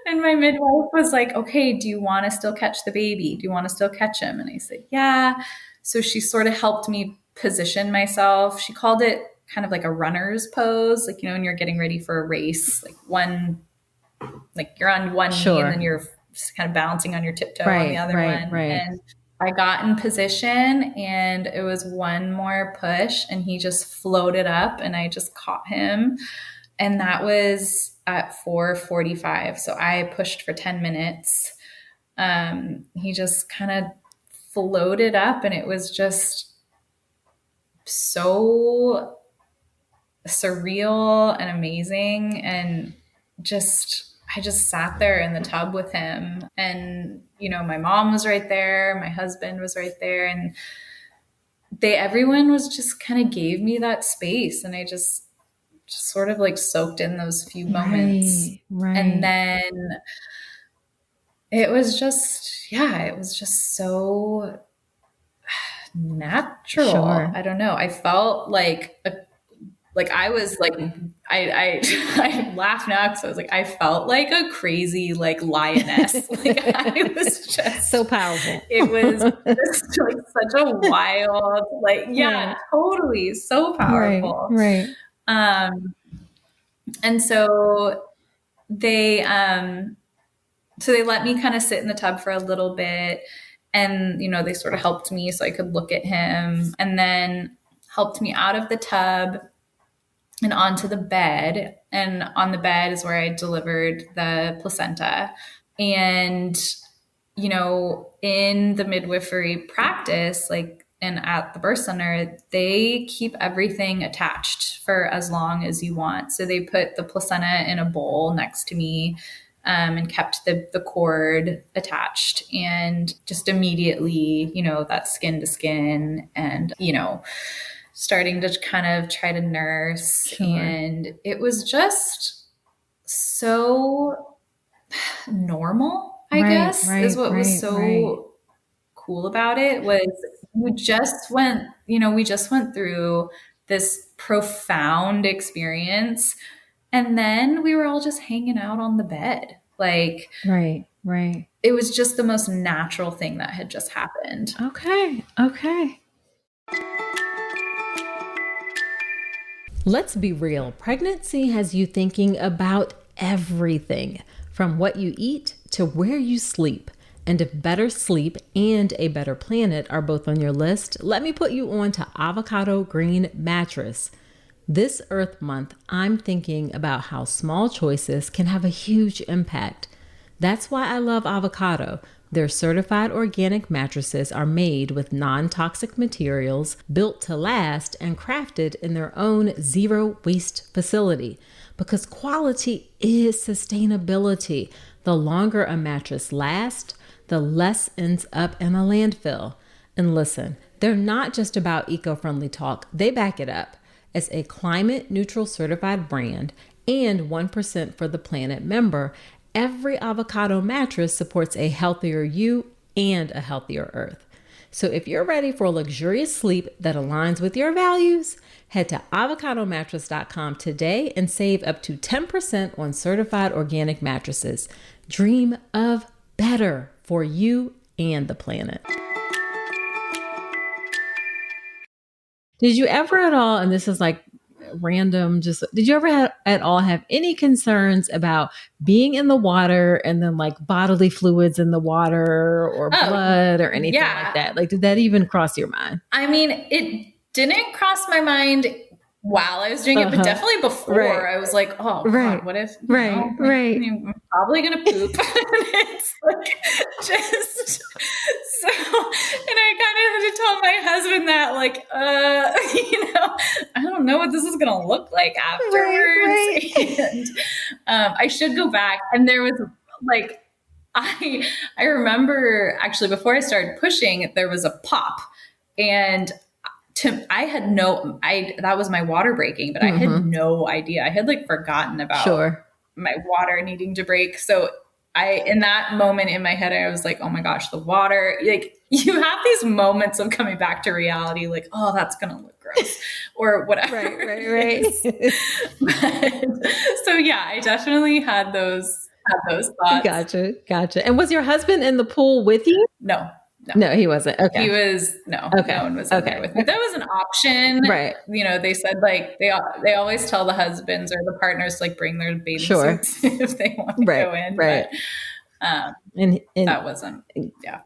And my midwife was like, okay, do you want to still catch the baby? Do you want to still catch him? And I said, yeah. So she sort of helped me position myself. She called it kind of like a runner's pose. Like, you know, when you're getting ready for a race, like you're on one knee and then you're kind of balancing on your tiptoe on the other one. Right. And I got in position and it was one more push and he just floated up and I just caught him. And that was at 4:45. So I pushed for 10 minutes. He just kind of floated up and it was just so surreal and amazing. And I just sat there in the tub with him and, you know, my mom was right there. My husband was right there. And everyone was just kind of gave me that space. And I just sort of like soaked in those few moments. Right. And then it was just so natural. Sure. I don't know. I felt like I was like, I laugh now because I was like, I felt like a crazy like lioness. Like I was just so powerful. It was just like such a wild, like, yeah, totally. So powerful. Right. And so they let me kind of sit in the tub for a little bit and, you know, they sort of helped me so I could look at him and then helped me out of the tub. and onto the bed. And on the bed is where I delivered the placenta. And, in the midwifery practice, like, and at the birth center, they keep everything attached for as long as you want. So they put the placenta in a bowl next to me, and kept the cord attached, and just immediately, that skin to skin, and, starting to kind of try to nurse. Sure. And it was just so normal, I guess, is what was so cool about it. Was we just went through this profound experience, and then we were all just hanging out on the bed. Like, Right. it was just the most natural thing that had just happened. Okay. Let's be real. Pregnancy has you thinking about everything from what you eat to where you sleep. And if better sleep and a better planet are both on your list, let me put you on to Avocado Green Mattress. This Earth Month, I'm thinking about how small choices can have a huge impact. That's why I love Avocado. Their certified organic mattresses are made with non-toxic materials, built to last, and crafted in their own zero waste facility. Because quality is sustainability. The longer a mattress lasts, the less ends up in a landfill. And listen, they're not just about eco-friendly talk, they back it up. As a climate neutral certified brand and 1% for the planet member, every Avocado mattress supports a healthier you and a healthier earth. So if you're ready for luxurious sleep that aligns with your values, head to avocadomattress.com today and save up to 10% on certified organic mattresses. Dream of better for you and the planet. Did you ever at all, and this is like random, did you ever at all have any concerns about being in the water and then like bodily fluids in the water or blood or anything like that? Like, did that even cross your mind? I mean, it didn't cross my mind while I was doing it, but definitely before. I was like, oh God, what if, I'm probably going to poop. It's like, just so, and I kind of had to tell my husband that, like, I don't know what this is going to look like afterwards. And I should go back. And there was like, I remember actually before I started pushing, there was a pop, and that was my water breaking, but I had no idea. I had like forgotten about my water needing to break. So in that moment in my head, I was like, oh my gosh, the water, like, you have these moments of coming back to reality, like, oh, that's going to look gross or whatever. Right. So yeah, I definitely had those thoughts. Gotcha. And was your husband in the pool with you? No, he wasn't. Okay. He was, no one was in there with me. That was an option. Right. They said like, they always tell the husbands or the partners to like bring their bathing suits if they want to go in. Right. But, and that wasn't,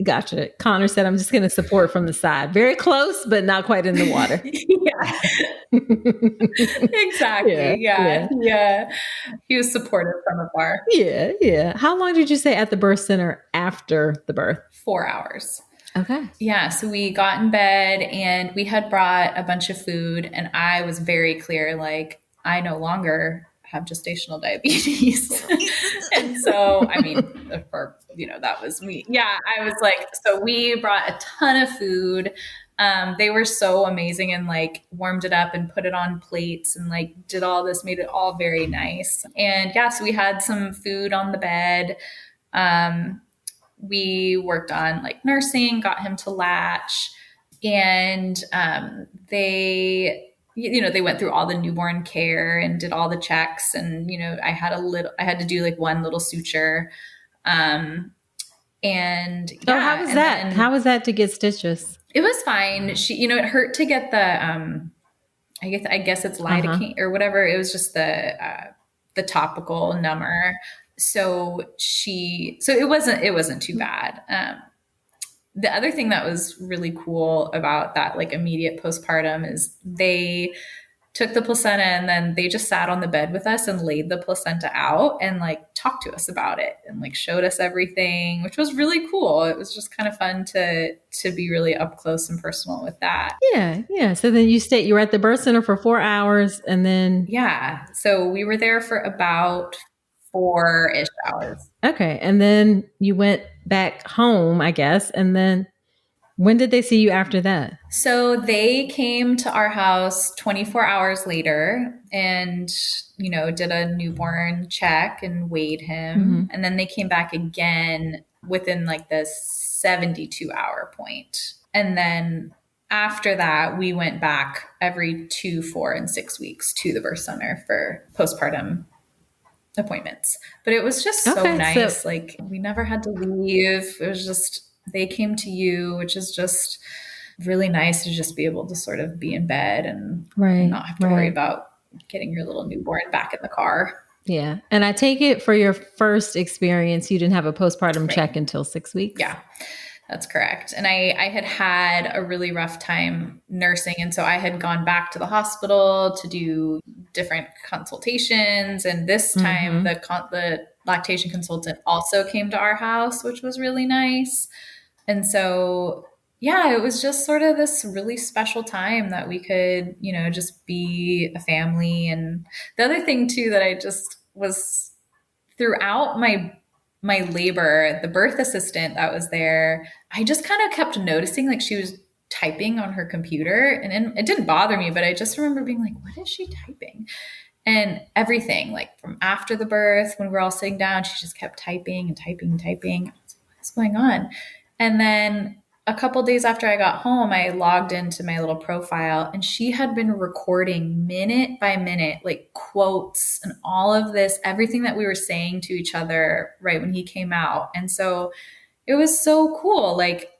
Gotcha. Connor said, I'm just going to support from the side. Very close, but not quite in the water. Exactly. Yeah. He was supportive from afar. Yeah. How long did you stay at the birth center after the birth? 4 hours. Okay. Yeah. So we got in bed and we had brought a bunch of food, and I was very clear, like, I no longer have gestational diabetes. And so, I mean, that was me. Yeah. I was like, so we brought a ton of food. They were so amazing and like warmed it up and put it on plates and like did all this, made it all very nice. And yeah, so we had some food on the bed. We worked on like nursing, got him to latch, and they went through all the newborn care and did all the checks. And, I had to do like one little suture. And how was that? How was that to get stitches? It was fine. It hurt to get the, I guess it's lidocaine or whatever. It was just the topical number. So it wasn't too bad. The other thing that was really cool about that, like immediate postpartum, is they took the placenta, and then they just sat on the bed with us and laid the placenta out and like talked to us about it and like showed us everything, which was really cool. It was just kind of fun to be really up close and personal with that. Yeah, yeah. So then you were at the birth center for 4 hours and then. Yeah. So we were there for about 4-ish hours. Okay. And then you went back home, I guess. And then when did they see you after that? So they came to our house 24 hours later and, did a newborn check and weighed him. And then they came back again within like the 72-hour point. And then after that, we went back every 2, 4, and 6 weeks to the birth center for postpartum appointments. But it was just so nice. Like we never had to leave. It was just, they came to you, which is just really nice to just be able to sort of be in bed and not have to worry about getting your little newborn back in the car. Yeah. And I take it for your first experience, you didn't have a postpartum check until 6 weeks? Yeah, that's correct. And I had a really rough time nursing. And so I had gone back to the hospital to do different consultations. And this time the lactation consultant also came to our house, which was really nice. And so, yeah, it was just sort of this really special time that we could, just be a family. And the other thing too, that I just was throughout my labor, the birth assistant that was there, I just kind of kept noticing like she was typing on her computer, and it didn't bother me, but I just remember being like, what is she typing? And everything, like from after the birth, when we're all sitting down, she just kept typing and typing and typing. I was like, what's going on? And then a couple days after I got home, I logged into my little profile, and she had been recording minute by minute, like quotes and all of this, everything that we were saying to each other right when he came out. And so it was so cool. Like,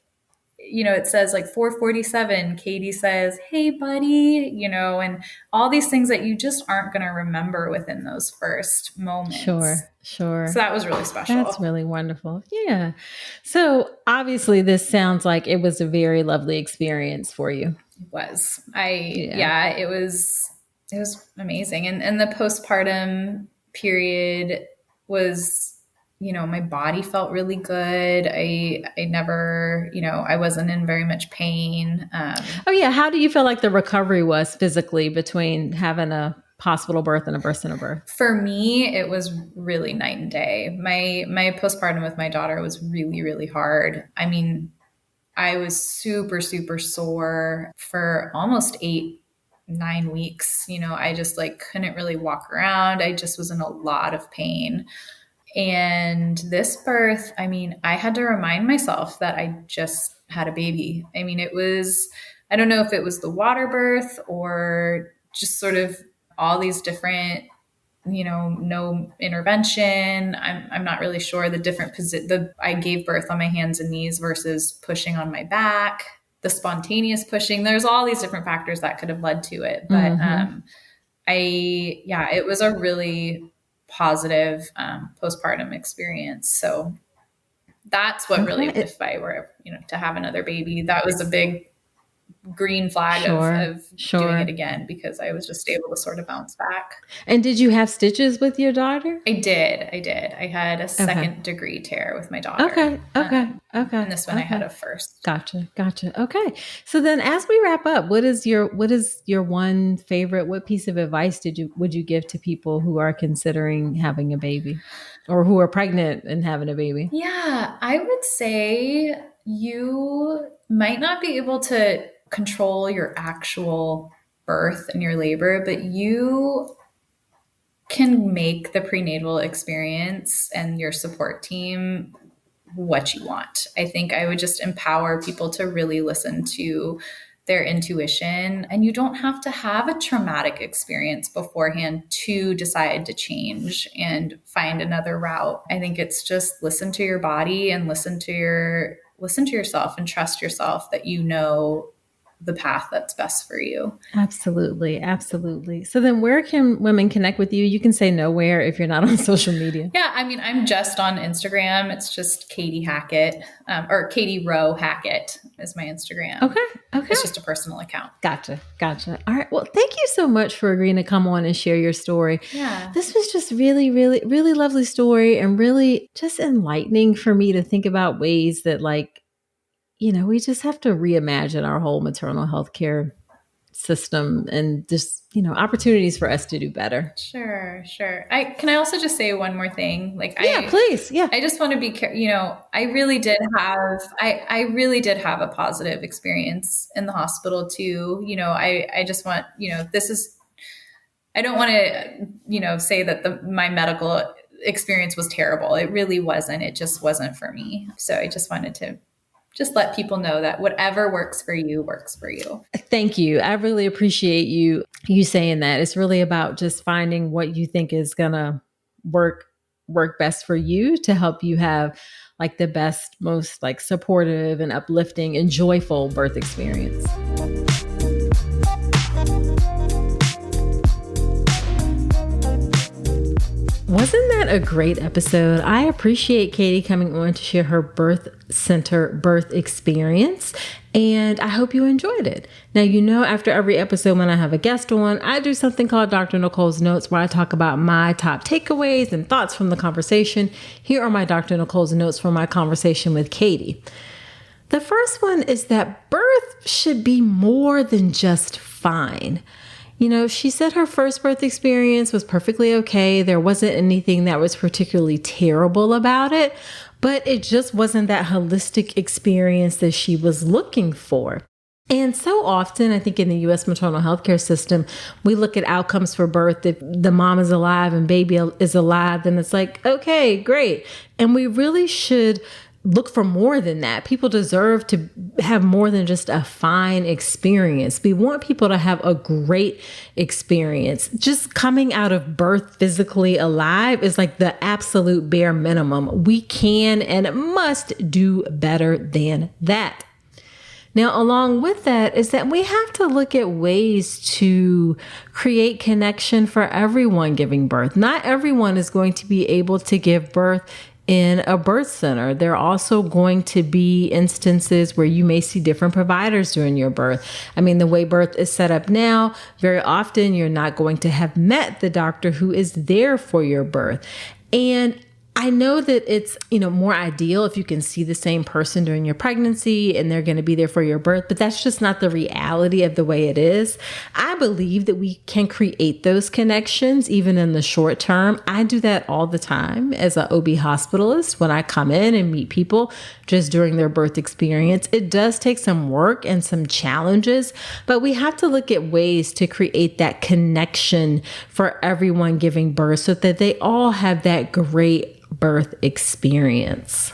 it says like 4:47, Katie says, hey buddy, and all these things that you just aren't going to remember within those first moments. Sure. So that was really special. That's really wonderful. Yeah. So obviously this sounds like it was a very lovely experience for you. It was. It was amazing. And the postpartum period was, my body felt really good. I never, I wasn't in very much pain. How do you feel like the recovery was physically between having a hospital birth and a birth center birth? For me, it was really night and day. My postpartum with my daughter was really, really hard. I mean, I was super, super sore for almost 8-9 weeks. I just like couldn't really walk around. I just was in a lot of pain. And this birth, I mean, I had to remind myself that I just had a baby. I mean, I don't know if it was the water birth or just sort of all these different, no intervention. I'm not really sure the different I gave birth on my hands and knees versus pushing on my back, the spontaneous pushing. There's all these different factors that could have led to it. But it was a really positive postpartum experience. So that's what really, if I were, to have another baby, that was a big green flag of doing it again, because I was just able to sort of bounce back. And did you have stitches with your daughter? I did. I had a second degree tear with my daughter. Okay. And this one I had a first. Gotcha. Okay. So then as we wrap up, what is your one favorite, what piece of advice would you give to people who are considering having a baby or who are pregnant and having a baby? Yeah, I would say you might not be able to control your actual birth and your labor, but you can make the prenatal experience and your support team what you want. I think I would just empower people to really listen to their intuition, and you don't have to have a traumatic experience beforehand to decide to change and find another route. I think it's just listen to your body and listen to yourself and trust yourself that the path that's best for you. Absolutely. Absolutely. So then where can women connect with you? You can say nowhere if you're not on social media. Yeah, I mean, I'm just on Instagram. It's just Katie Hackett, or Katie Rowe Hackett is my Instagram. Okay. It's just a personal account. Gotcha. All right. Well, thank you so much for agreeing to come on and share your story. Yeah. This was just really, really, really lovely story and really just enlightening for me to think about ways that we just have to reimagine our whole maternal health care system and just, opportunities for us to do better. Sure. Can I also just say one more thing? Please. Yeah. I just want to be, I really did have a positive experience in the hospital too. I just want, I don't want to, say that my medical experience was terrible. It really wasn't. It just wasn't for me. So I just wanted to let people know that whatever works for you works for you. Thank you. I really appreciate you saying that. It's really about just finding what you think is going to work best for you to help you have the best, most supportive and uplifting and joyful birth experience. Wasn't that a great episode? I appreciate Katie coming on to share her birth center birth experience, and I hope you enjoyed it. Now, after every episode when I have a guest on, I do something called Dr. Nicole's Notes, where I talk about my top takeaways and thoughts from the conversation. Here are my Dr. Nicole's Notes from my conversation with Katie. The first one is that birth should be more than just fine. She said her first birth experience was perfectly okay. There wasn't anything that was particularly terrible about it, but it just wasn't that holistic experience that she was looking for. And so often, I think in the U.S. maternal health care system, we look at outcomes for birth. If the mom is alive and baby is alive, then it's okay, great. And we really should look for more than that. People deserve to have more than just a fine experience. We want people to have a great experience. Just coming out of birth physically alive is the absolute bare minimum. We can and must do better than that. Now, along with that is that we have to look at ways to create connection for everyone giving birth. Not everyone is going to be able to give birth in a birth center. There are also going to be instances where you may see different providers during your birth. I mean, the way birth is set up now, very often you're not going to have met the doctor who is there for your birth. And I know that it's, more ideal if you can see the same person during your pregnancy and they're going to be there for your birth, but that's just not the reality of the way it is. I believe that we can create those connections even in the short term. I do that all the time as an OB hospitalist when I come in and meet people just during their birth experience. It does take some work and some challenges, but we have to look at ways to create that connection for everyone giving birth so that they all have that great birth experience.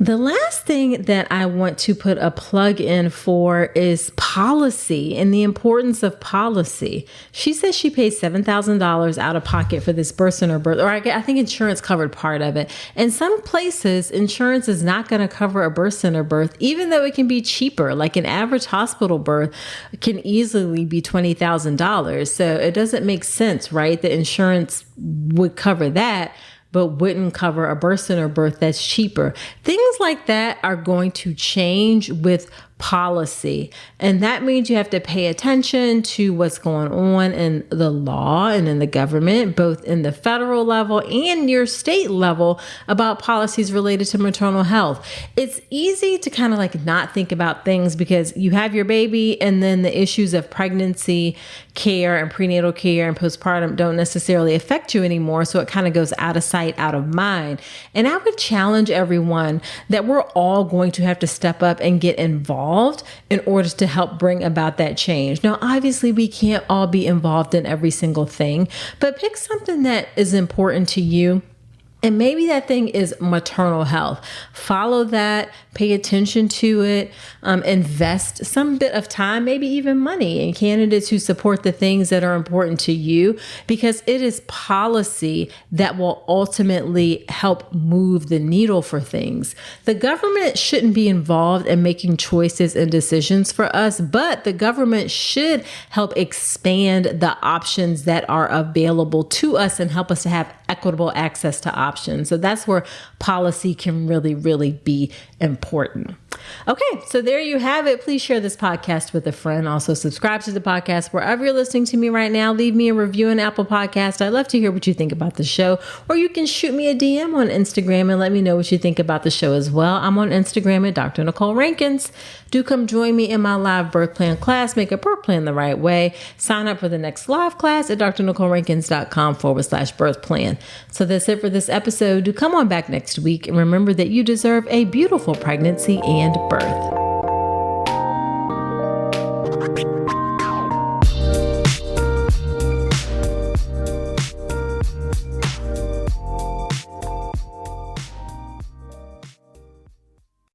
The last thing that I want to put a plug in for is policy and the importance of policy. She says she paid $7,000 out of pocket for this birth center birth, or I think insurance covered part of it. In some places, insurance is not going to cover a birth center birth, even though it can be cheaper. Like an average hospital birth can easily be $20,000. So it doesn't make sense, right? The insurance would cover that, but wouldn't cover a birth center birth that's cheaper. Things like that are going to change with policy. And that means you have to pay attention to what's going on in the law and in the government, both in the federal level and your state level, about policies related to maternal health. It's easy to kind of not think about things because you have your baby and then the issues of pregnancy care and prenatal care and postpartum don't necessarily affect you anymore. So it kind of goes out of sight, out of mind. And I would challenge everyone that we're all going to have to step up and get involved in order to help bring about that change. Now, obviously, we can't all be involved in every single thing, but pick something that is important to you And maybe that thing is maternal health. Follow that, pay attention to it, invest some bit of time, maybe even money in candidates who support the things that are important to you, because it is policy that will ultimately help move the needle for things. The government shouldn't be involved in making choices and decisions for us, but the government should help expand the options that are available to us and help us to have equitable access to options. So that's where policy can really, really be important. Okay, so there you have it. Please share this podcast with a friend. Also subscribe to the podcast wherever you're listening to me right now. Leave me a review on Apple Podcast. I'd love to hear what you think about the show, or you can shoot me a DM on Instagram and let me know what you think about the show as well. I'm on Instagram at Dr. Nicole Rankins. Do come join me in my live birth plan class. Make a birth plan the right way. Sign up for the next live class at drnicolerankins.com/birth plan. So that's it for this episode. Do come on back next week and remember that you deserve a beautiful pregnancy and birth.